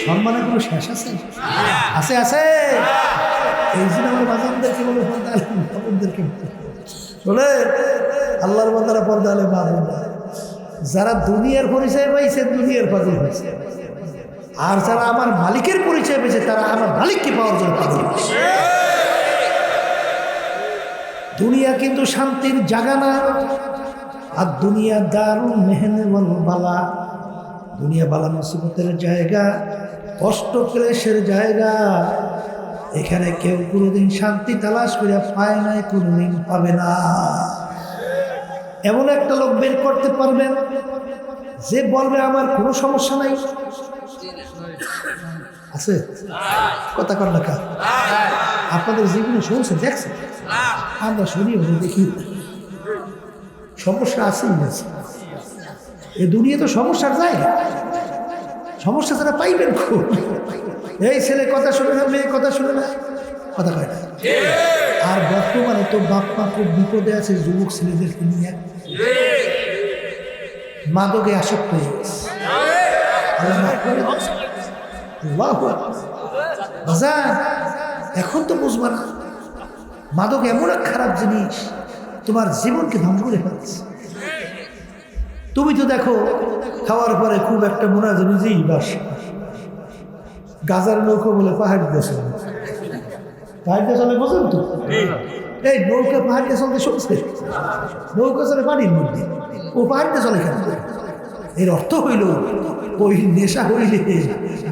সম্মানের কোনো শেষ আছে? আছে, আছে। এই জন্য আমরা বাজানদেরকে বলে পর্দা আলেম, বাবুদেরকে বলে আল্লাহর বান্দারা পর্দা আলেম, বাবুরা যারা দুনিয়ার পরিচয় পাইছে, দুনিয়ার পাগল হয়েছে। আর যারা আমার মালিকের পরিচয় পেয়েছে, তারা আমার মালিককে পাওয়ার জন্য পাগল হয়েছে। দুনিয়া কিন্তু শান্তির জায়গা না। আর দুনিয়া দারুল মেহনে বালা, দুনিয়া বালা মুসিবতের জায়গা, কষ্ট ক্লেশের জায়গা। এখানে কেউ কোনোদিন শান্তি তালাশ করে পায় নাই, কোনোদিন পাবে না। এমন একটা লোক বের করতে পারবেন যে বলবে আমার কোনো সমস্যা নাই। আছে কথা কর না? আপনাদের জীবনে শুনছেন, দেখছেন? আমরা শুনি, দেখি সমস্যা আছেই আছে। এই দুনিয়া তো সমস্যার জায়গা, সমস্যা তারা পাইবেন খুব। এই ছেলে কথা শুনে না, মেয়ে কথা শুনে না, কথা কয় না। আর বর্তমানে তো বাপ মা খুব বিপদে আছে যুবক ছেলেদেরকে নিয়ে, মাদকে আসক্ত হয়ে গেছে। এখন তো বুঝবা না, মাদক এমন এক খারাপ জিনিস, তোমার জীবনকে ধ্বংস করে ফেলছে। তুমি তো দেখো খাওয়ার পরে খুব একটা মনে হয় নিজেই বাস। গাজার নৌকা বলে পাহাড় দিয়ে চলে, পাহাড় দিয়ে চলে, বোঝেন তো? এই নৌকা পাহাড় দিয়ে চলতে শুনছে, নৌকা চলে পানির মধ্যে, ও পাহাড় দিয়ে চলে কেন? এর অর্থ হইল ওই নেশা হইলে,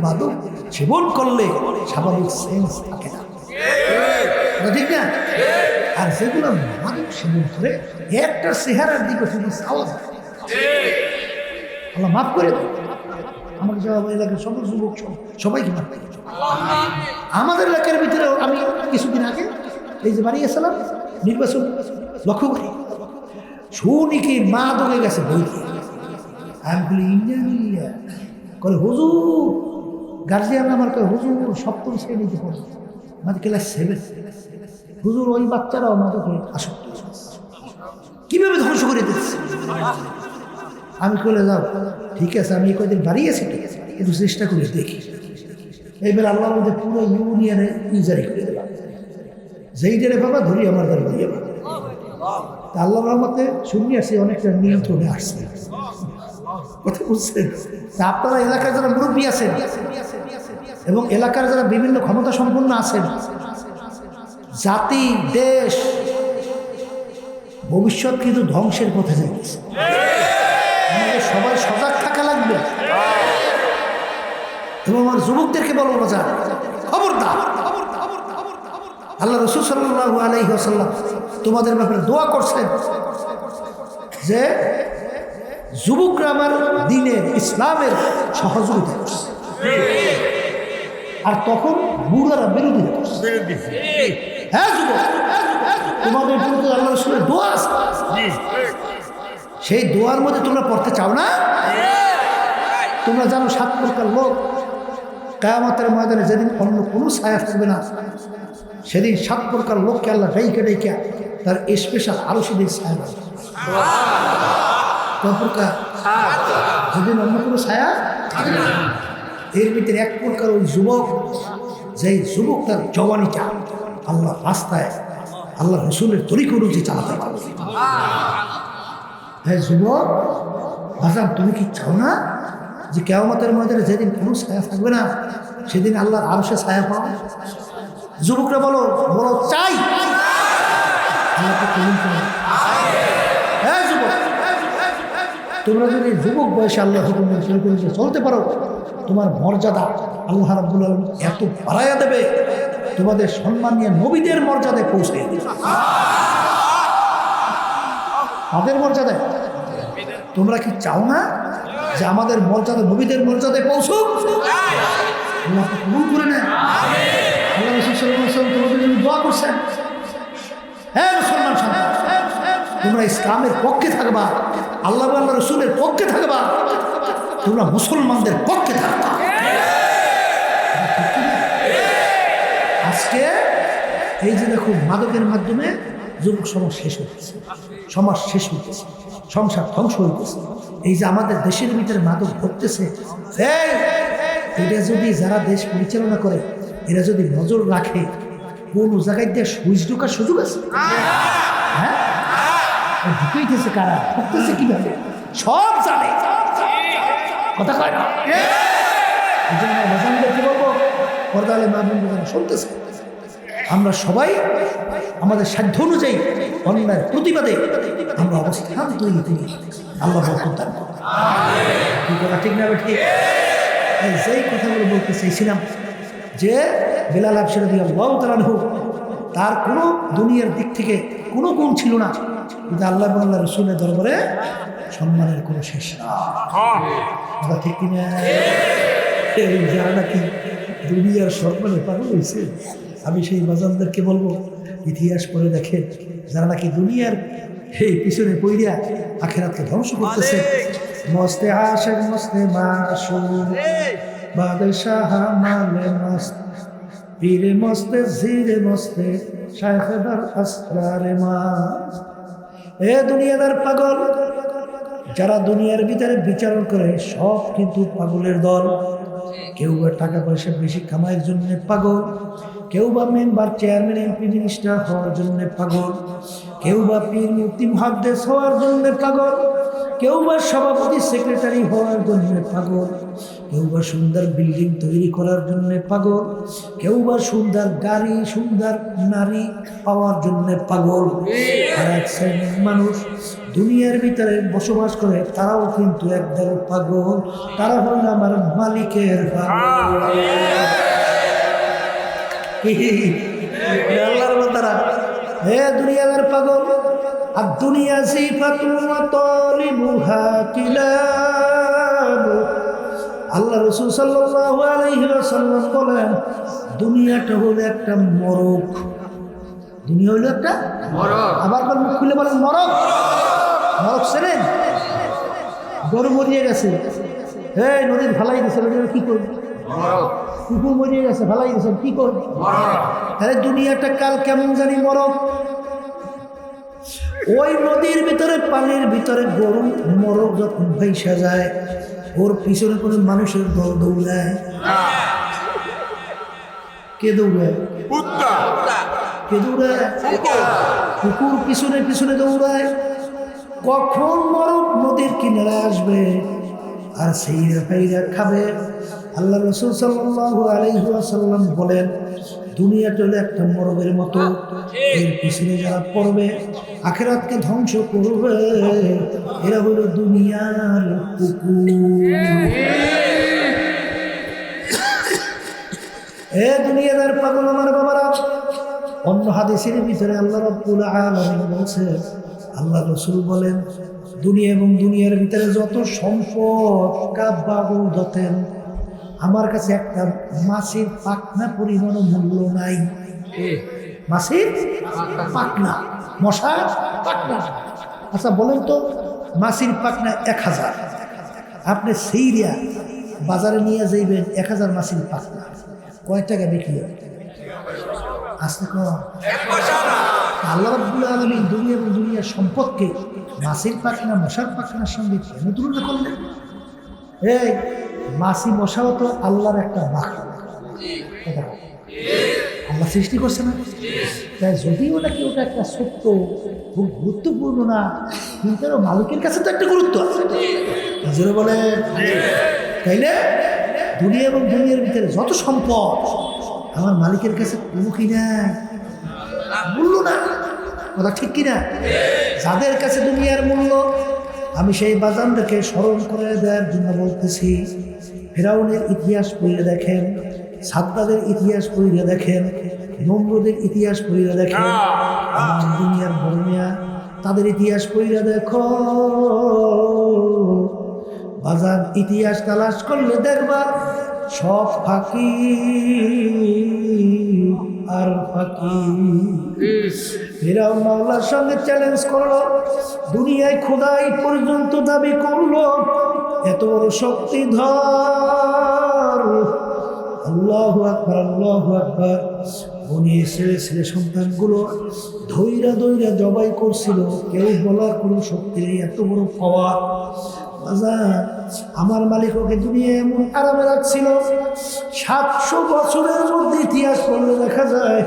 মাদক সেবন করলে স্বাভাবিক সেন্স থাকে না, ঠিক না? আর যেগুলো মাদক সেবন করে একটা চেহারার দিকে শুধু আওয়াজ, আল্লাহ মাফ করে দেয়। আমাকে সব এলাকার সকল যুবক সবাইকে মাফ করে। আমাদের এলাকার ভিতরে আমি কিছুদিন আগে এই যে বাড়ি গেছিলাম নির্বাচন লক্ষ্য করি, শুনি কি মা দোকে গেছে বই। আমি বলি ইন্ডিয়া করে হুজুর, গার্জিয়ান আমার কয় হুজুর 7ম শ্রেণীতে পড়ে, আমাদের ক্লাস 7। হুজুর ওই বাচ্চারাও মাদকে আসক্ত, কিভাবে ধ্বংস করে দিচ্ছে। আমি কলে যাও, ঠিক আছে, আমি কয়েকদিন বাড়িয়েছি, একটু চেষ্টা করে দেখি। এইবার আল্লাহ মধ্যে পুরো ইউনিয়নে ইজারি করে দিলাম, যেই ডেরে বাবা ধরি আমার দ্বারা দিয়ে বাবা। তা আল্লাহ রহমতে শুনি আসছে অনেকটা নিয়ন্ত্রণে আসছে, কথা বুঝছেন? তা আপনারা এলাকার যারা মুরব্বী আছেন এবং এলাকার যারা বিভিন্ন ক্ষমতা সম্পন্ন আছেন, জাতি দেশ ভবিষ্যৎ কিন্তু ধ্বংসের পথে যাইতেছে। আমাদের সবাই সজাগ থাকা লাগবে। এবং আমার যুবকদেরকে বলবো, বাজার খবরদার। আল্লাহ রাসূল সাল্লাল্লাহু আলাইহি ওয়াসাল্লাম তোমাদের ব্যাপারে দোয়া করছেন যে যুবকরা আমার দ্বীনের ইসলামের সহযোগিতা করছে, আর তখন বুড়ারা বিরোধিতা করছে। হ্যাঁ যুবক, তোমাদের প্রতি আল্লাহ রাসূলের দোয়া আছে, সেই দোয়ার মধ্যে তোমরা পড়তে চাও না? তোমরা জানো 7 প্রকার লোক কিয়ামতের ময়দানে যেদিন অন্য কোনো ছায়া থাকবে না, সেদিন 7 প্রকার লোককে আল্লাহ ডাইকা ডাইকা তার স্পেশাল আরো সেদিন ছায়া দেবে। প্রকার যেদিন অন্য কোনো ছায়া থাকবে না, এর ভিতরে 1 প্রকার ওই যুবক, যেই যুবক তার জওয়ানিটা আল্লাহ রাস্তায় আল্লাহ রসুলের তরিকা অনুযায়ী চালাতে পারবে। হ্যাঁ যুবক ভাষা, তুমি কি চাও না যে কিয়ামতের ময়দানে যেদিন কোনো ছায়া থাকবে না সেদিন আল্লাহর আরশে ছায়া পাও? যুবকরা বলো বলো চাই। আল্লাহকে কবুল করো। হ্যাঁ যুবক, তোমরা যদি যুবক বয়সে আল্লাহ হুকুমের তরিকা অনুযায়ী চলতে পারো, তোমার মর্যাদা আল্লাহ রাব্বুল আলামিন এত বাড়াইয়া দেবে, তোমাদের সম্মান নিয়ে নবীদের মর্যাদায় পৌঁছে দেবে। তাদের মর্যাদায় তোমরা কি চাও না যে আমাদের মর্যাদা নবীদের মর্যাদায় পৌঁছুক? আল্লাহকে কবুল করে নেন। আল্লাহ রাসূল সাল্লাল্লাহু আলাইহি ওয়াসাল্লাম তোমাদের জন্য দোয়া করছেন। হ্যাঁ মুসলমান সন্তান, তোমরা ইসলামের পক্ষে থাকবা, আল্লাহ আল্লাহ রসুলের পক্ষে থাকবা, তোমরা মুসলমানদের পক্ষে থাকবা। আজকে এই যে দেখো মাদকের মাধ্যমে যুবক সমাজ শেষ হইতেছে, সমাজ শেষ হইতেছে, সংসার ধ্বংস হইতেছে। এই যে আমাদের দেশের ভিতরে মাদক ঘটতেছে, এটা যদি যারা দেশ পরিচালনা করে এরা যদি নজর রাখে, কোন জায়গায় দিয়ে সুইচ ঢোকার সুযোগ আছে? হ্যাঁ, ঢুকাইতেছে কারা, ঢুকতেছে কিভাবে সব জানে, কথা কয় না। এই জন্য কি বলবো, পর্দালে মা বোন শুনতেছে, আমরা সবাই আমাদের সাধ্য অনুযায়ী অন্যায়ের প্রতিবাদে আমরা অবস্থান তৈরি করি। আল্লাহ বরকত দান করুন। কি কথা ঠিক না? ঠিক। যেই কথাগুলো বলতে চাইছিলাম যে বেলাল হাবশী রাদিয়াল্লাহু তাআলা আনহু, তার কোনো দুনিয়ার দিক থেকে কোনো গুণ ছিল না, কিন্তু আল্লাহ এবং আল্লাহ রসুলের দরবারে সম্মানের কোনো শেষ না। ঠিক কিনা? যারা নাকি দুনিয়ার সম্মানে পাগল হয়েছে, আমি সেই বাজানদেরকে বলবো ইতিহাস পড়ে দেখেন, যারা নাকি দুনিয়ার এই পিছনে পইরা আখিরাতকে ধ্বংস করতেছে। মস্তে আশেক মস্তে মাসুম বাদশাহ মালে মস্ত পীরে মস্তে জিরে মস্তে শায়খদার আসরারে মা। এ দুনিয়াদার পাগল, যারা দুনিয়ার ভিতরে বিচারণ করে সব কিন্তু পাগলের দল। কেউ বা টাকা পয়সা বেশি কামাইয়ের জন্য পাগল, কেউ বা মেম্বার চেয়ারম্যান এমপি মিনিস্টার হওয়ার জন্য পাগল, কেউ বা পীর মুফতি মুহাদ্দিস হওয়ার জন্য পাগল, কেউ বা সভাপতি সেক্রেটারি হওয়ার জন্য পাগল, কেউ বা সুন্দর বিল্ডিং তৈরি করার জন্য পাগল, কেউ বা সুন্দর গাড়ি সুন্দর নারী পাওয়ার জন্য পাগল। আর এক শ্রেণীর মানুষ দুনিয়ার ভিতরে বসবাস করে, তারাও কিন্তু একদল পাগল। তারা হল আমার মালিকের পাগল। আল্লাহর বান্দারা, হে দুনিয়ার পাগল, আর দুনিয়া সিফাতুন ওয়া তালিবুহা কিলাব। আল্লাহ রাসূল সাল্লাল্লাহু আলাইহি ওয়াসাল্লাম বলেন, দুনিয়াটা হলো একটা মরক। দুনিয়া হলো একটা মরক। আবার মুখ খুলে বলেন মরক। মরক ছেড়েন, গরু মরিয়ে গেছে, এই নদীর ফালাই গেছে, কি করবে? কুকুর মরিয়ে গেছে, ফালাই গেছে, কি করবে? তাহলে দুনিয়াটা কাল কেমন জানি মরক। ওই নদীর ভিতরে পানির ভিতরে গরু মরক যখন ভাইসা যায়, ওর পিছনে কোনো মানুষের দল দৌড়ায়? কে দৌড়ায়? কে দৌড়ায়? কুকুর পিছনে পিছনে দৌড়ায়। কখন মরক নদীর কিনারে আসবে আর সেইরা ফাইরা খাবে? আল্লাহ রাসূল সাল্লাল্লাহু আলাইহি ওয়াসাল্লাম বলেন, দুনিয়াটা হলো একটা মরগের মতো, এর পিছনে যারা পড়বে আখিরাতকে ধ্বংস করবে, এরা হলো দুনিয়ার কুকুর। এ দুনিয়াদার পাগল আমার বাবারা, অন্য হাদিসের ভিতরে আল্লাহ রাব্বুল আলামিন বলছে, আল্লাহ রাসূল বলেন, দুনিয়া এবং দুনিয়ার ভিতরে যত সম্পদ কাব্বাবু দতেন, আমার কাছে একটা মাছের পাখনা পরিমাণও মূল্য নাই। মাছের পাখনা, মশার পাখনা। আচ্ছা বলেন তো, মাছের পাখনা 1000, আপনি সেইরিয়া বাজারে নিয়ে যাইবেন 1000 মাছের পাখনা, কয় টাকা বিক্রি হবে? আসতে কম। আল্লাহ রাব্বুল আলামিন দুনিয়া এবং দুনিয়ার সম্পদকে মাছের পাখনা মশার পাখনার সঙ্গে কেন তুলনা করলেন? এই মাছি মশাও তো আল্লাহর একটা মাখলুক। আল্লাহ সৃষ্টি করছে না? তাই যদিও নাকি ওটা একটা সত্য, খুব গুরুত্বপূর্ণ না, কিন্তু মালিকের কাছে তো একটা গুরুত্ব আছে। জোরে বলে, তাইলে দুনিয়া এবং দুনিয়ার ভিতরে যত সম্পদ আমার মালিকের কাছে কোনো কি নাই, মূল্য না। কথা ঠিক কিনা? যাদের কাছে দুনিয়ার মূল্য, আমি সেই বাজানদেরকে স্মরণ করে দেওয়ার জন্য বলতেছি, ফেরাউনের ইতিহাস পড়িয়ে দেখেন, সাদ্দাদের ইতিহাস পড়িয়ে দেখেন, নমরুদের ইতিহাস পড়িয়ে দেখেন, দুনিয়ার বর্ণিয়া তাদের ইতিহাস পড়িয়ে দেখো বাজার। ইতিহাস তালাশ করলে দেখবা সব ফাঁকি আর ফাঁকি। ফেরাউন মাওলার সঙ্গে চ্যালেঞ্জ করলো, দুনিয়ায় খোদাই পর্যন্ত দাবি করলো, এত বড় শক্তিধর। আল্লাহু আকবার, আল্লাহু আকবার। উনি ছেলে সন্তানগুলো ধৈরা ধৈরা জবাই করছিল, কেউ বলার কোনো শক্তি নেই, এত বড় পাওয়ার। আমার মালিক ওকে দুনিয়া এমন আরামে রাখছিল, 700 বছরের মধ্যে ইতিহাস পড়লে দেখা যায়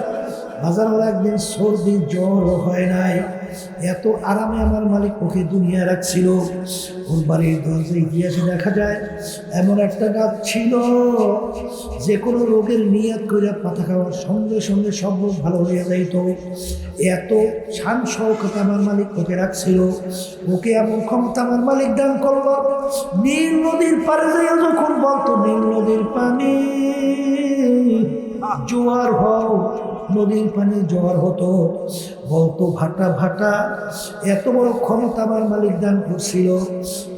বাজার ওরা একদিন সর্দি জ্বর হয় নাই, এত আরামে আমার মালিক ওকে দুনিয়া রাখছিল। ওর বাড়ির দরজা ইতিহাসে দেখা যায় এমন একটা গাছ ছিল, যে কোনো রোগের নিয়াত করে পাতা খাওয়ার সঙ্গে সঙ্গে সব রোগ ভালো হয়ে যাইত। এত শান শৌকত আমার মালিক ওকে রাখছিল। ওকে এমন ক্ষমতা আমার মালিক দান করলো, নীল নদীর পারে যাইয়া যখন বলতো নীল নদীর পানি জোয়ার হও, নদীর পানি জোয়ার হতো, বলতো ভাটা ভাটা। এত বড় ক্ষমতা আমার মালিক দান করছিল।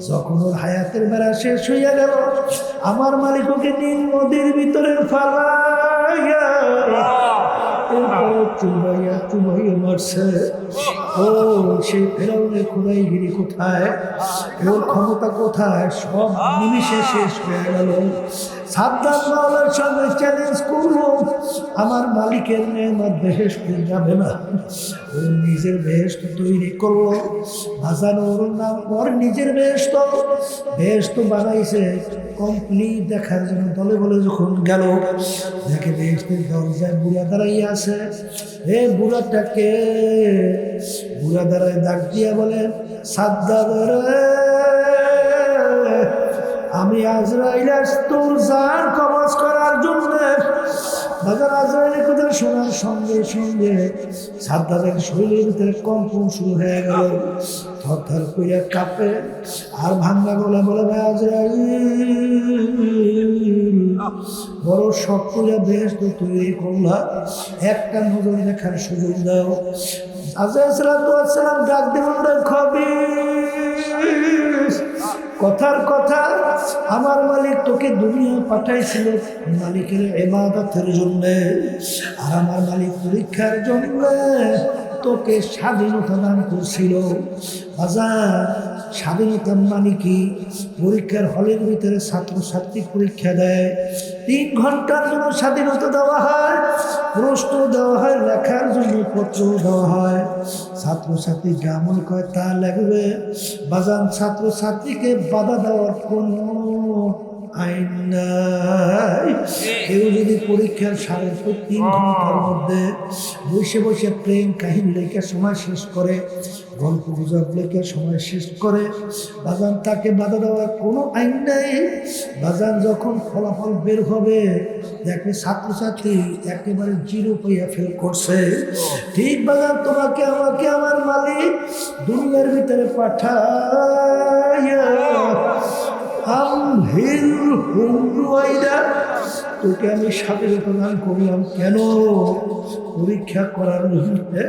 যখন ওর হায়াতের বেলা শেষ হইয়া গেল, আমার মালিক ওকে নীল নদীর ভিতরে ফালাইয়া চুবাইয়া চুবাইয়া মারছে। ও সেই ফেরাউনের খোদাইগিরি কোথায়, ওর ক্ষমতা কোথায়, সব নিমিষে শেষ হয়ে গেল। সাদ্দাত মাওলার সঙ্গে চ্যালেঞ্জ করলো, আমার মালিকের নেয়ামত বেহেশতে যাবে না। ও নিজের বেহেশত তৈরি করলো, বাজানো ওর নাম, ওর নিজের বেহেশত বানাইছে কমপ্লিট দেখার জন্য। দলে বলে যখন গেল, দেখে বেহেশতের দরজায় বুড়া দাঁড়াইয়া আছে। এ বুড়াটাকে, বুড়া দাঁড়ায় ডাক দিয়া বলে, সাদ্দাত রে, আমি আজরাইল তোর জান কবজ করার জন্য। বাজার আজরাইলের কথা শোনার সঙ্গে সঙ্গে সাদ্দাতের শরীরের ভিতরে কম্পন শুরু হয়ে গেল, থরথর কইরা কাঁপে আর ভাঙ্গা গলা বলে, ভাই আজরাইল বড় শখ করে বেহেশত তৈরি করলা, একটা নজর দেখার সুযোগ দাও। আজরাইল সালাম ডাক দেবেন, খবিস কথার কথা, আমার মালিক তোকে দুনিয়া পাঠাইছিল মালিকের ইবাদতের জন্য, আর আমার মালিক পরীক্ষার জন্য তোকে স্বাধীনতা দান করছিল। বাজার স্বাধীনতা মানে কি? পরীক্ষার হলের ভিতরে ছাত্রছাত্রী পরীক্ষা দেয়, 3 ঘন্টার জন্য স্বাধীনতা দেওয়া হয়, প্রশ্ন দেওয়া হয়, লেখার জন্য পত্র দেওয়া হয়। ছাত্রছাত্রী যা মনে করে তা লাগবে। বাজান ছাত্রছাত্রীকে বাধা দেওয়ার কোনো আইন নাই। কেউ যদি পরীক্ষার 3.5 ঘন্টার মধ্যে বসে বসে প্রেম কাহিনী লেখা সময় শেষ করে, গল্প গুজব লেখা সময় শেষ করে, বাজান তাকে বাধা দেওয়ার কোনো আইন নাই। বাজান যখন ফলাফল বের হবে, দেখবে ছাত্রছাত্রী একেবারে 0 পাইয়া ফেল করছে। ঠিক বাজান তোমাকে আমাকে আমার মালিক দুনিয়ার ভিতরে পাঠাইয়া তোকে আমি স্বাধীনতা দান করলাম। কেন? পরীক্ষা করার মুহূর্তে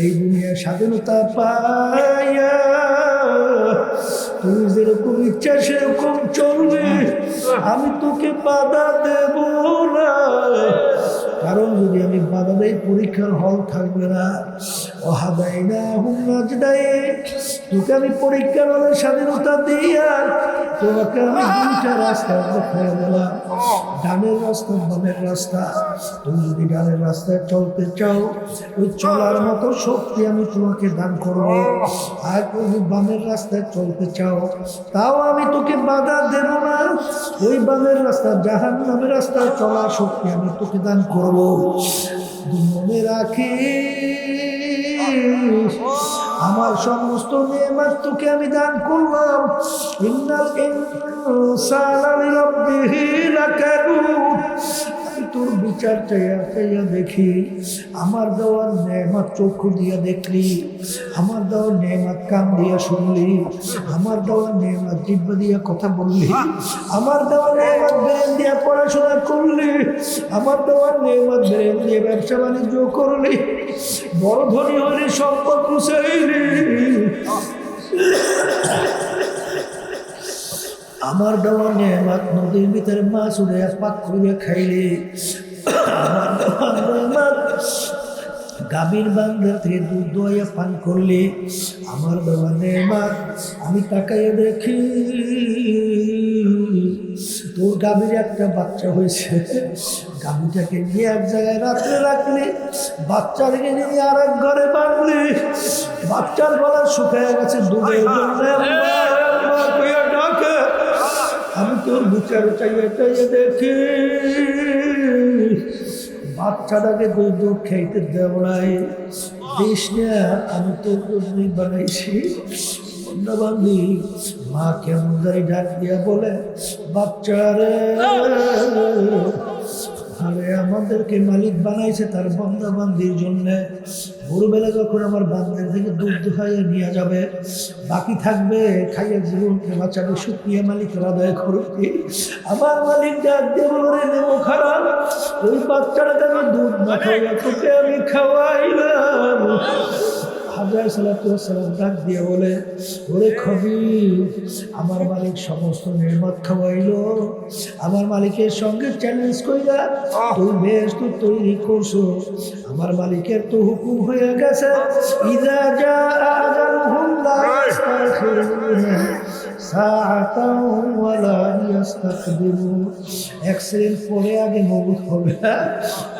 এই দুনিয়া স্বাধীনতা পাইয়া তুমি যেরকম ইচ্ছা সেরকম চলবে, আমি তোকে বাধা দেব না। কারণ যদি আমি বাধা দেই, পরীক্ষার হল থাকবে না। অহাদাই না হুমাজদাই, তোকে আমি পরীক্ষার হলে স্বাধীনতা দিই, আর তোমাকে আমি 2টা রাস্তা দেখায় দিলাম, ডানের রাস্তা, বামের রাস্তা। তুমি যদি ডানের রাস্তায় চলতে চাও, ওই চলার মতো শক্তি আমি তোমাকে দান করবো। আর যদি বামের রাস্তায় চলতে চাও, তাও আমি তোকে বাধা দেব না। ওই বামের রাস্তা, জাহান্নামের রাস্তায় চলার শক্তি আমি তোকে দান করবো। মনে রাখিস আমার সমস্ত নেয়ামত তোকে আমি দান করলাম। ইন্নাল ইনসানা লিরাব্বিহি লাকানুদ। আমি তোর বিচার চাইয়া চাইয়া দেখি, আমার দেওয়ার নেয়ামত চক্ষু দিয়া দেখলি, আমার দেওয়ার নেয়ামত কান দিয়া শুনলি, আমার দেওয়ার নেয়ামত জিহ্বা দিয়া কথা বললি, আমার দেওয়ার নেয়ামত ব্রেন দিয়া পড়াশোনা করলি, আমার দেওয়ার নেয়ামত ব্রেন দিয়ে ব্যবসা বাণিজ্য করলি, বড় ধনী হলি, সম্পদ কুচাইলি, আমার দেওয়া নেয়ামত নদীর ভিতরে মাছ উড়ে পাক করে খাইলি, আমার দেওয়া নেয়ামত গাভীর বান্ধার থেকে দুধ দোয়াইয়া পান করলি, আমার দেওয়া নেয়ামত আমি তাকাইয়া দেখি তোর গাভীর একটা বাচ্চা হয়েছে, গাভীটাকে নিয়ে এক জায়গায় রাত্রে রাখলি, বাচ্চাকে নিয়ে আর এক ঘরে বাঁধলি, বাচ্চার গলা শুকিয়ে গেছে দুধের জন্য, আমি তোর বিচার চাইয়ে চাইয়ে দেখি বাচ্চাটাকে দুধ খাইতে দেব নাই, দিস না, আমি তোর জন্যই বানাইছি। বন্ধু মা কেমন গাড়ি ডাক দিয়া বলে, বাচ্চারে আরে আমাদেরকে মালিক বানাইছে তার বান্দা বান্দির জন্যে, ভোরবেলা যখন আমার বান্দের থেকে দুধ খাইয়ে নিয়ে যাবে, বাকি থাকবে খাইয়ে জীবনকে বাঁচাবে, শুকিয়ে মালিকের আদায় করবে। আমার মালিক ডাক দিয়ে বলে, নেবো খারাপ, ওই বাচ্চাটাকে আমি দুধ না খাইয়া তোকে আমি খাওয়াইলাম। হাজরা সালাম ডাক দিয়ে বলে, ওরে খবির, আমার মালিক সমস্ত নেয়ামত খাওয়াইলো, আমার মালিকের সঙ্গে চ্যালেঞ্জ কইরা তুই বেশ তো তৈরি করছো, আমার মালিকের তো হুকুম হয়ে গেছে, ইযা জাআ আজালুহুম লা ইস্তাখিরুনা সাআতাও ওয়া লা ইস্তাকদিমুন। অ্যাক্সিডেন্ট পরে আগে মওত হবে,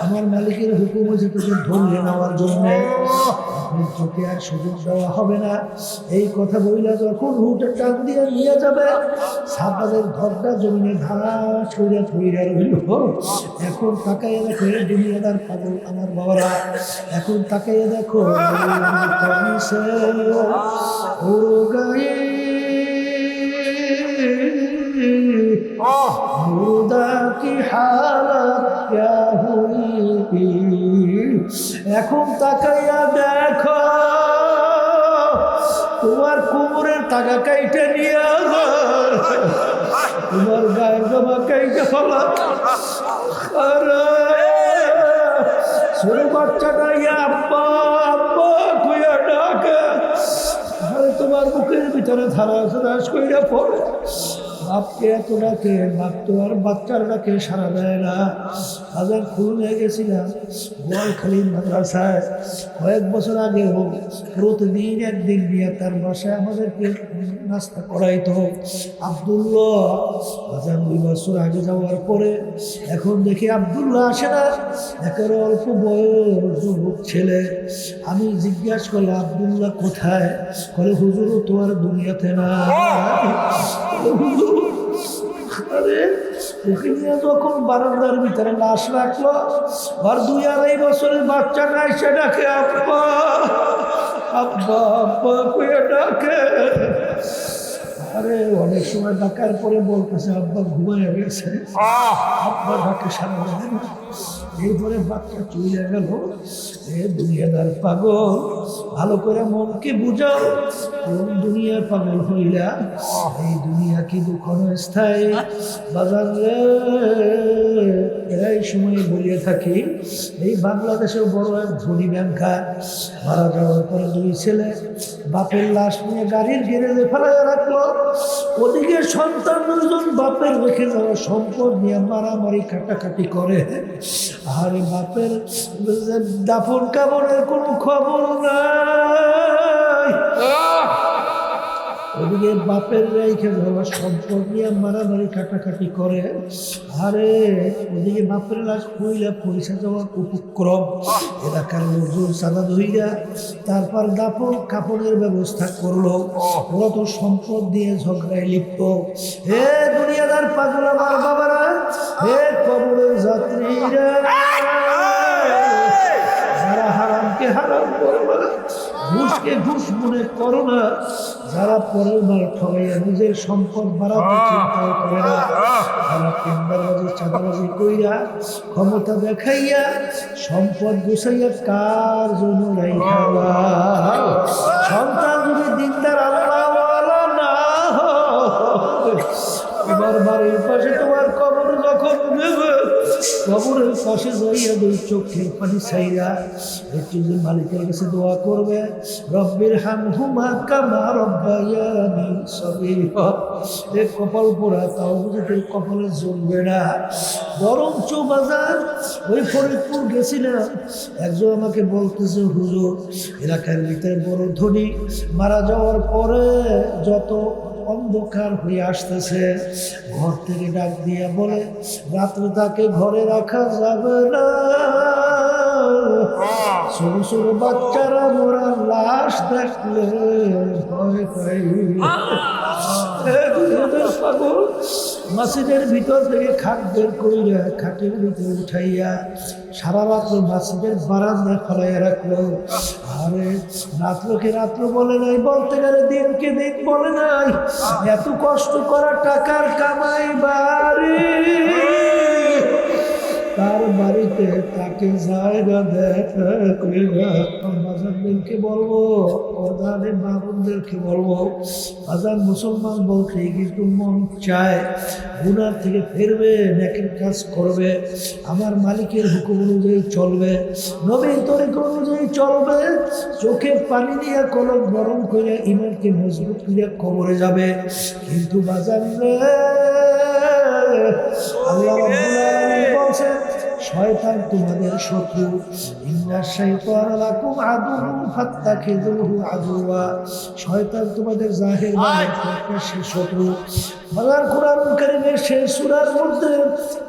আমার মালিকের হুকুম হয়েছে তোকে ধরে নেওয়ার জন্য, তোকে আর সুযোগ দেওয়া হবে না। এই কথা বইলা যখন হুটে টান দিয়ে নিয়ে যাবে, সাপাদের ধরটা জমিনে ঘাস করিয়া ধইরা রইল। এখন তাকাইয়া দেখো দুনিয়াদার পাগল আমার বাবারা, এখন তাকাইয়া দেখো ও গায়ে মুর্দা কি হালত ক্যা হুই, এখন তাকাইয়া দেখো তোমার কোমরের টাকা কাইটে নিয়ে তোমার গায়ের জামা কাইটে ফেলা, ছোট বাচ্চাটা আব্বা আব্বা তুইয়া ডাকে, তোমার বুকের ভিতরে ধারা দাস কইরা পড়ে, বাপকে এত ডাকে, বাপ তো আর বাচ্চার ডাকে সারা দেয় না। বাজার খুলনে গেছিলাম গোয়ালখালী মাদ্রাসায়, কয়েক বছর আগেও প্রতিদিন একদিন নিয়ে তার বাসায় আমাদেরকে নাস্তা করাইতো। আবদুল্লাহ বাজার 2 বছর আগে যাওয়ার পরে এখন দেখি আবদুল্লাহ আসে না, একেবারে অল্প বয়স যুবক ছেলে। আমি জিজ্ঞাসা করলাম, আবদুল্লাহ কোথায়? বলে হুজুর তো আর দুনিয়াতে না। আরে ওকে নিয়ে যখন বারান্দার ভিতরে লাশ রাখলো, আর 2-2.5 বছরের বাচ্চাটা এসে ডাকে আব্বা আব্বা আব্বা কয়ে ডাকে। আরে অনেক সময় ডাকার পরে বলতেছে আব্বা ঘুমাইয়া গেছে, আব্বা ডাকে সারা যায় না। এরপরে বাচ্চা চলে গেল। এ দুনিয়াদার পাগল, ভালো করে মনকে বুঝাও, কোন দুনিয়ার পাগল হইলা? এই দুনিয়া কি দুঃখনো স্থায়ী? বাজার এই সময়ে বলিয়ে থাকি, এই বাংলাদেশের বড় এক ধনী ব্যাংকার মারা যাওয়ার পরে 2 ছেলে বাপের লাশ নিয়ে গাড়ির গ্যারেজে ফেলাইয়া রাখলো। ওদিকে সন্তান 2জন বাপের রেখে যাওয়া সম্পদ নিয়ে মারামারি কাটাকাটি করে। আর বাপের দাফন কাবনের কোনো খবর নাই। ওদিকে বাপের রেখে যাওয়া সম্পদ নিয়ে মারামারি কাটাকাটি করে। আরে ওদিকে বাপের লাশ কইলা পরিচয় যাওয়ার উপক্রম। এলাকার লোকজন চাঁদা ধইরা তারপর দাফন কাপড়ের ব্যবস্থা করলো। ওরা তো সম্পদ দিয়ে ঝগড়ায় লিপ্ত। হে দুনিয়াদার পাগল আমার বাবারা, হে কবরের যাত্রীরা, হারামকে হারাম করো না, ঘুষকে ঘুষ মনে করো না। যারা পরের মাল ঠগাইয়া নিজের সম্পদ বাড়াতে চিন্তা করে না, যারা টেন্ডারবাজি চাঁদাবাজি কইরা ক্ষমতা দেখাইয়া সম্পদ গুছাইয়া কার জন্য রাইখা সন্তান যদি দিনদার আল্লাহওয়ালা না হয়, তোমার বাড়ির পাশে তোমার কবর যখন দেবে, কবরের পাশে যাইয়া দুই চোখের পানি ছাইরা একটু যে মালিকের কাছে দোয়া করবে, রব্বির হামহুমা কামা রব্বায়ানি সগীরা। এ কপাল পোড়া, তাও বুঝতে কপালে জ্বলবে না। বরঞ্চ বাজার ওই ফরিদপুর গেছিলাম, একজন আমাকে বলতেছে, হুজুর এলাকার ভিতরে বড় ধনী মারা যাওয়ার পরে যত অন্ধকার হয়ে আসতেছে, ঘর থেকে ডাক দিয়া বলে রাত্রে তাকে ঘরে রাখা যাবে না, ছোট ছোট বাচ্চারা মোরা লাশ দেখলে ভয় পাই। মাসিদের ভিতর থেকে খাট বের কইরা খাটের ভিতরে উঠাইয়া সারা রাত্র মাসিদের বারান্দায় ফলাইয়া রাখলো। আরে রাত্রকে রাত্র বলে নাই, বলতে গেলে দিনকে দিন বলে নাই। এত কষ্ট করা টাকার কামাই বাড়ি, তার বাড়িতে তাকে জায়গা দেখাদেরকে বলবো, প্রধানের বাবুদেরকে বলবো, আজান মুসলমান বলতে কিন্তু মন চায় গুনার থেকে ফিরবে, নেকের কাজ করবে, আমার মালিকের হুকুম অনুযায়ী চলবে, নবীর তরিকা অনুযায়ী চলবে, চোখে পানি নিয়ে কলম গরম করে ইমানকে মজবুত করে কবরে যাবে। কিন্তু বাজার আল্লাহ রাব্বুল আলামিন বলেন শয়তান তোমাদের শত্রু, ইন্নাশ শাইতানা লাকুম আদুউন ফাত্তাখিযুহু আদুওয়া। শয়তান তোমাদের জাহির বাহির শত্রু। বাজার কোরআন কারীমের শেষ সূরার মধ্যে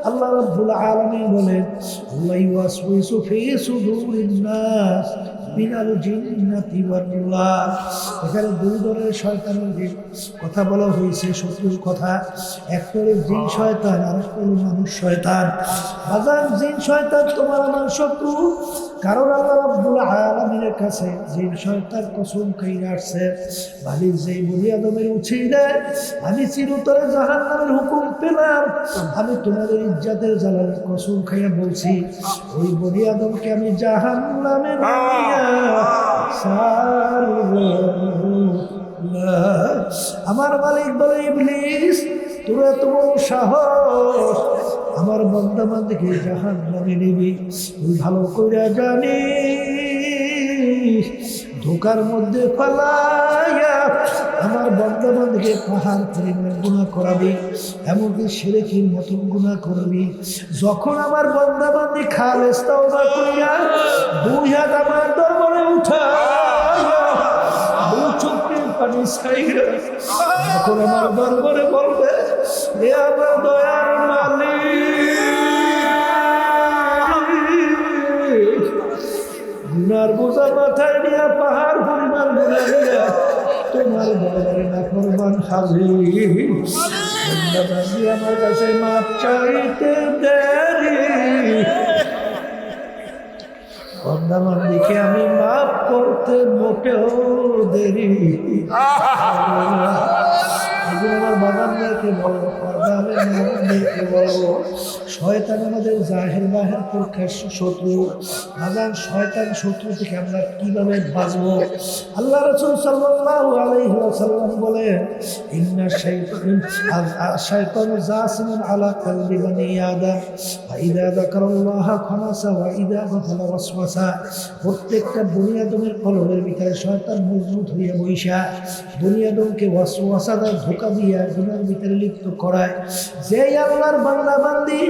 আল্লাহ রাব্বুল আলামিন বলেন, আল্লাহু ওয়াসওয়াসু ফি সুদুরিন নাস মিনাল জিন্নাতি ওয়ান নাস। এখানে দুই ধরনের শয়তানের কথা বলা হয়েছে, শত্রুর কথা। একটা হলো জিন শয়তান, আর একটা হলো মানুষ শয়তান। বাজার জিন শয়তান তোমার আমার শত্রু, কারণ আল্লাহ রাব্বুল আলামিনের কাছে জিন শয়তান কসম খাইয়া আসছে, মালিক যেই বনি আদমের উছিলে আমি চিরতরে জাহান্নামের হুকুম পেলাম, আমি তোমাদের ইজ্জতের জালালের কসম খাইয়া বলছি, ওই বনি আদমকে আমি জাহান্নামে নামিয়া ছাড়ব না। আমার মালিক বলে, ইবলিস তোর এত বড় সাহস, আমার বান্দা বান্দাকে জাহান্নামে নিবি, তুই ভালো করে জানিস ধোকার মধ্যে পালাইয়া আমার বান্দা বান্দাকে পাহাড় পরিমাণ গুনাহ করাবি, এমনকি শিরকের মতন গুনাহ করবি। যখন আমার বান্দা বান্দি খালেস তাওবা কইরা দুই হাত আমার দরবারে উঠাইয়া দুই চোখের পানি ছাইরা যখন আমার দরবারে বলবে, এ আমার দয়ার মালিক, গুনার বোঝা মাথায় নিয়ে পাহাড় পরিমাণ গুনাহ নিয়ে তোমার দরবারে নাফরমান হাজির, আমার কাছে মাপ চাইতে দেরি, বন্দাবান্দিকে আমি মাফ করতে মোটেও দেরি। আমার বাগানদেরকে বলবো, পর্দাকে বলবো, শয়তান আমাদের জাহের বাহের প্রকাশ্য শত্রু। বাগান শয়তান শত্রু থেকে আমরা কিভাবে বাঁচবো? আল্লাহ রাসূল সাল্লাল্লাহু আলাইহি ওয়াসাল্লাম বলেন, ইন্না শাইতানু জাসিমুন আলা কলবি বনি আদম ওয়া ইযা যাকারাল্লাহা খানাসা ওয়া ইযা গাফালা ওয়াসওয়াসা। প্রত্যেকটা বনি আদমের কলবের ভিতরে শয়তান মজবুত হইয়া বইসা বনি আদমকে ওয়াসওয়াসা দেয়, ধোঁকা দিয়া গুনার ভিতরে লিপ্ত করায়। যেই আল্লাহর বান্দা বান্দি,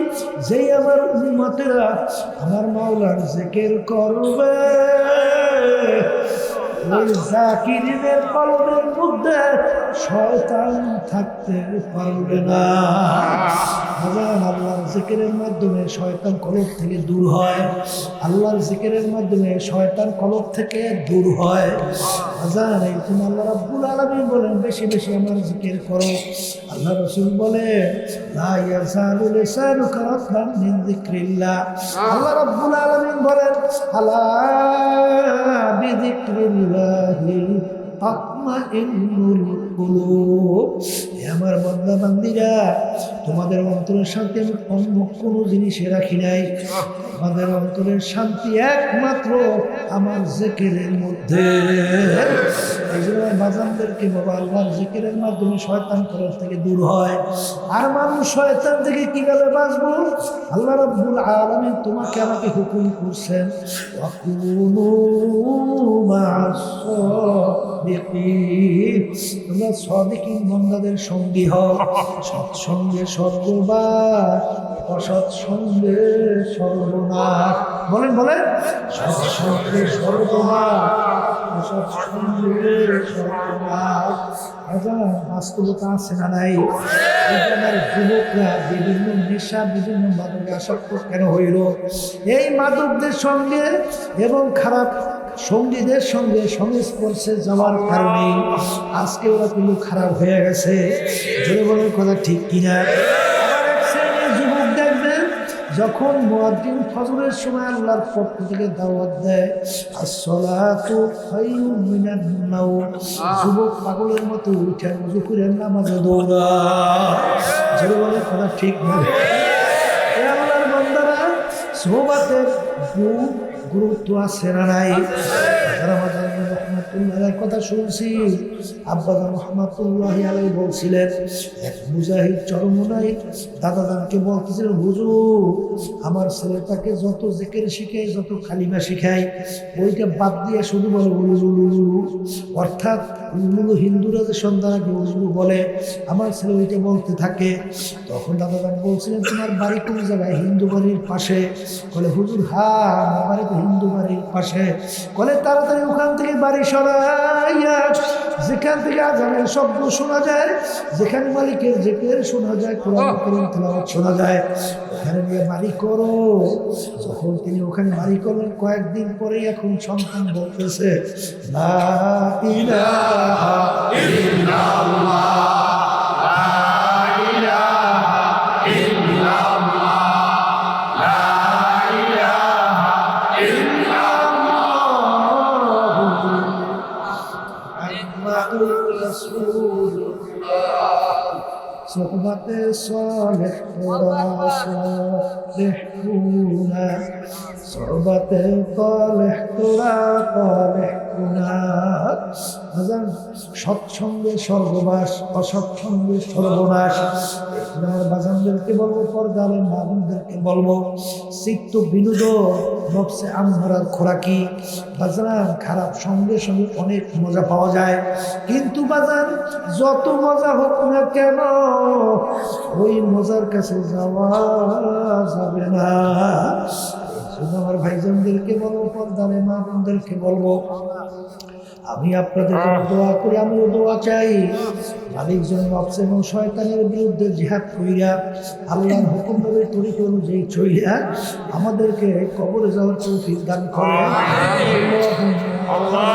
যেই আমার উম্মতেরা আমার মাওলার জিকির করবে, ওই জাকিরদের কলবের মধ্যে শয়তান থাকতে পারবে না। আল্লাহর জিকিরের মাধ্যমে শয়তান কলব থেকে দূর হয়। আল্লাহর জিকিরের মাধ্যমে শয়তান কলব থেকে দূর হয়। আজান এই জন্য আল্লাহ রাব্বুল আলামিন বলেন বেশি বেশি আমার জিকির করো। আল্লাহ রাসূল বলে লা ইয়াজালু লিসানুকা রাতবান মিন যিকরিল্লাহ। আল্লাহ রাব্বুল আলামিন বলেন আলা বিযিকরিল্লাহি তাতমাইন্নুল কুলুব। আমার বান্দা বান্দীরা, তোমাদের অন্তরের শান্তি আমি অন্য কোনো জিনিসে রাখি নাই। আমাদের অন্তরের শান্তি একমাত্র আমার জিকিরের মধ্যে। এই জন্য বাজানদেরকে বাবা আল্লাহর জিকিরের মাধ্যমে শয়তান কলব থেকে দূর হয়। আর মানুষ শয়তান থেকে কিভাবে বাঁচবো? আল্লাহ রাব্বুল আলামিন তোমাকে আমাকে হুকুম করছেন ওয়াকুনু মা'আস সাদিকিন। তোমরা সাদিকিন বান্দাদের সঙ্গী হও। সৎসঙ্গে সর্ববার, অসৎসঙ্গে সর্বনাশ। বলেন বলেন, সৎসঙ্গে সর্ববার, অসৎসঙ্গে সর্বনাশ। বাস্তবতা আছে না নাই? আমার যুবকরা বিভিন্ন নেশা, বিভিন্ন মাদকে আসক্ত কেন হইল? এই মাদকদের সঙ্গে এবং খারাপ সঙ্গীদের সঙ্গে সংস্পর্শে যাওয়ার কারণে আজকে ওরা কিন্তু খারাপ হয়ে গেছে। জোরে বলার কথা ঠিক কিনা? আবার এক শ্রেণীর যুবক দেখবেন যখন মুয়াজ্জিন ফজরের সময় আল্লাহর পক্ষ থেকে দাওয়াত দেয় আসসালাতু খায়রুম মিনান নাওম, যুবক পাগলের মতো উঠে ওযু করে নামাজে দৌড়ায়। জোরে বলার কথা ঠিক না? এই আল্লাহর বান্দারা সোহবাতের গুরুত্ব আছে না নাই? রহমাতুল্লাহ কথা শুনছি, আব্বাজান রহমাতুল্লাহি আলাইহি বলছিলেন এক মুজাহিদ চরমনাই দাদাদানকে বলতেছিলেন, হুজুর আমার ছেলেটাকে যত জিকির শিখাই, যত কালিমা শিখাই, ওইটা বাদ দিয়ে শুধু বলে উলুলুলু। অর্থাৎ উলুলু হিন্দুরা যে সন্তানকে উলুলু বলে, আমার ছেলে ওইটা বলতে থাকে। তখন দাদাদান বলছিলেন তোমার বাড়ি কোন জায়গায়? হিন্দু বাড়ির পাশে। বলে হুজুর হ্যাঁ আমার বাড়ি তো হিন্দু বাড়ির পাশে। বলে তাড়াতাড়ি ওখান থেকে বাড়ি সরাইয়া যেখান থেকে আজানের শব্দ শোনা যায়, যেখানে মালিকের জিকির শোনা যায়, কোরআন কারীম তেলাওয়াত শোনা যায়, ওখানে নিয়ে বাড়ি করো। যখন তিনি ওখানে বাড়ি করলেন, কয়েকদিন পরেই এখন সন্তান বলতেছে লা ইলাহা ইল্লাল্লাহ, লা ইলাহা ইল্লাল্লাহ, লা ইলাহা ইল্লাল্লাহ মুহাম্মাদুর রাসূলুল্লাহ। সোহবতে সালেহ তোরা সালেহুনা, সোহবতে সালেহ তোরা সালেহুনা। সৎসঙ্গে স্বর্গবাস, অসৎসঙ্গে সর্বনাশ। আমার বাজানদেরকে বলবো, পর্দালের মামুনদেরকে বলবো, চিত্ত বিনোদন নফসে আমরার খোরাকি। বাজান খারাপ সঙ্গে সঙ্গে অনেক মজা পাওয়া যায়, কিন্তু বাজান যত মজা হোক না কেন ওই মজার কাছে যাওয়া যাবে না। আমার ভাইজানদেরকে বলবো, পর্দালের মামুনদেরকে বলবো, আমি আপনাদের জন্য দোয়া করি, আমিও দোয়া চাই। মালিক যেন নফস এবং শয়তানের বিরুদ্ধে জিহাদ কইরা আল্লাহর হুকুম ভাবে তরিকা অনুযায়ী চইলা আমাদেরকে কবরে যাওয়ার তৌফিক দান করেন।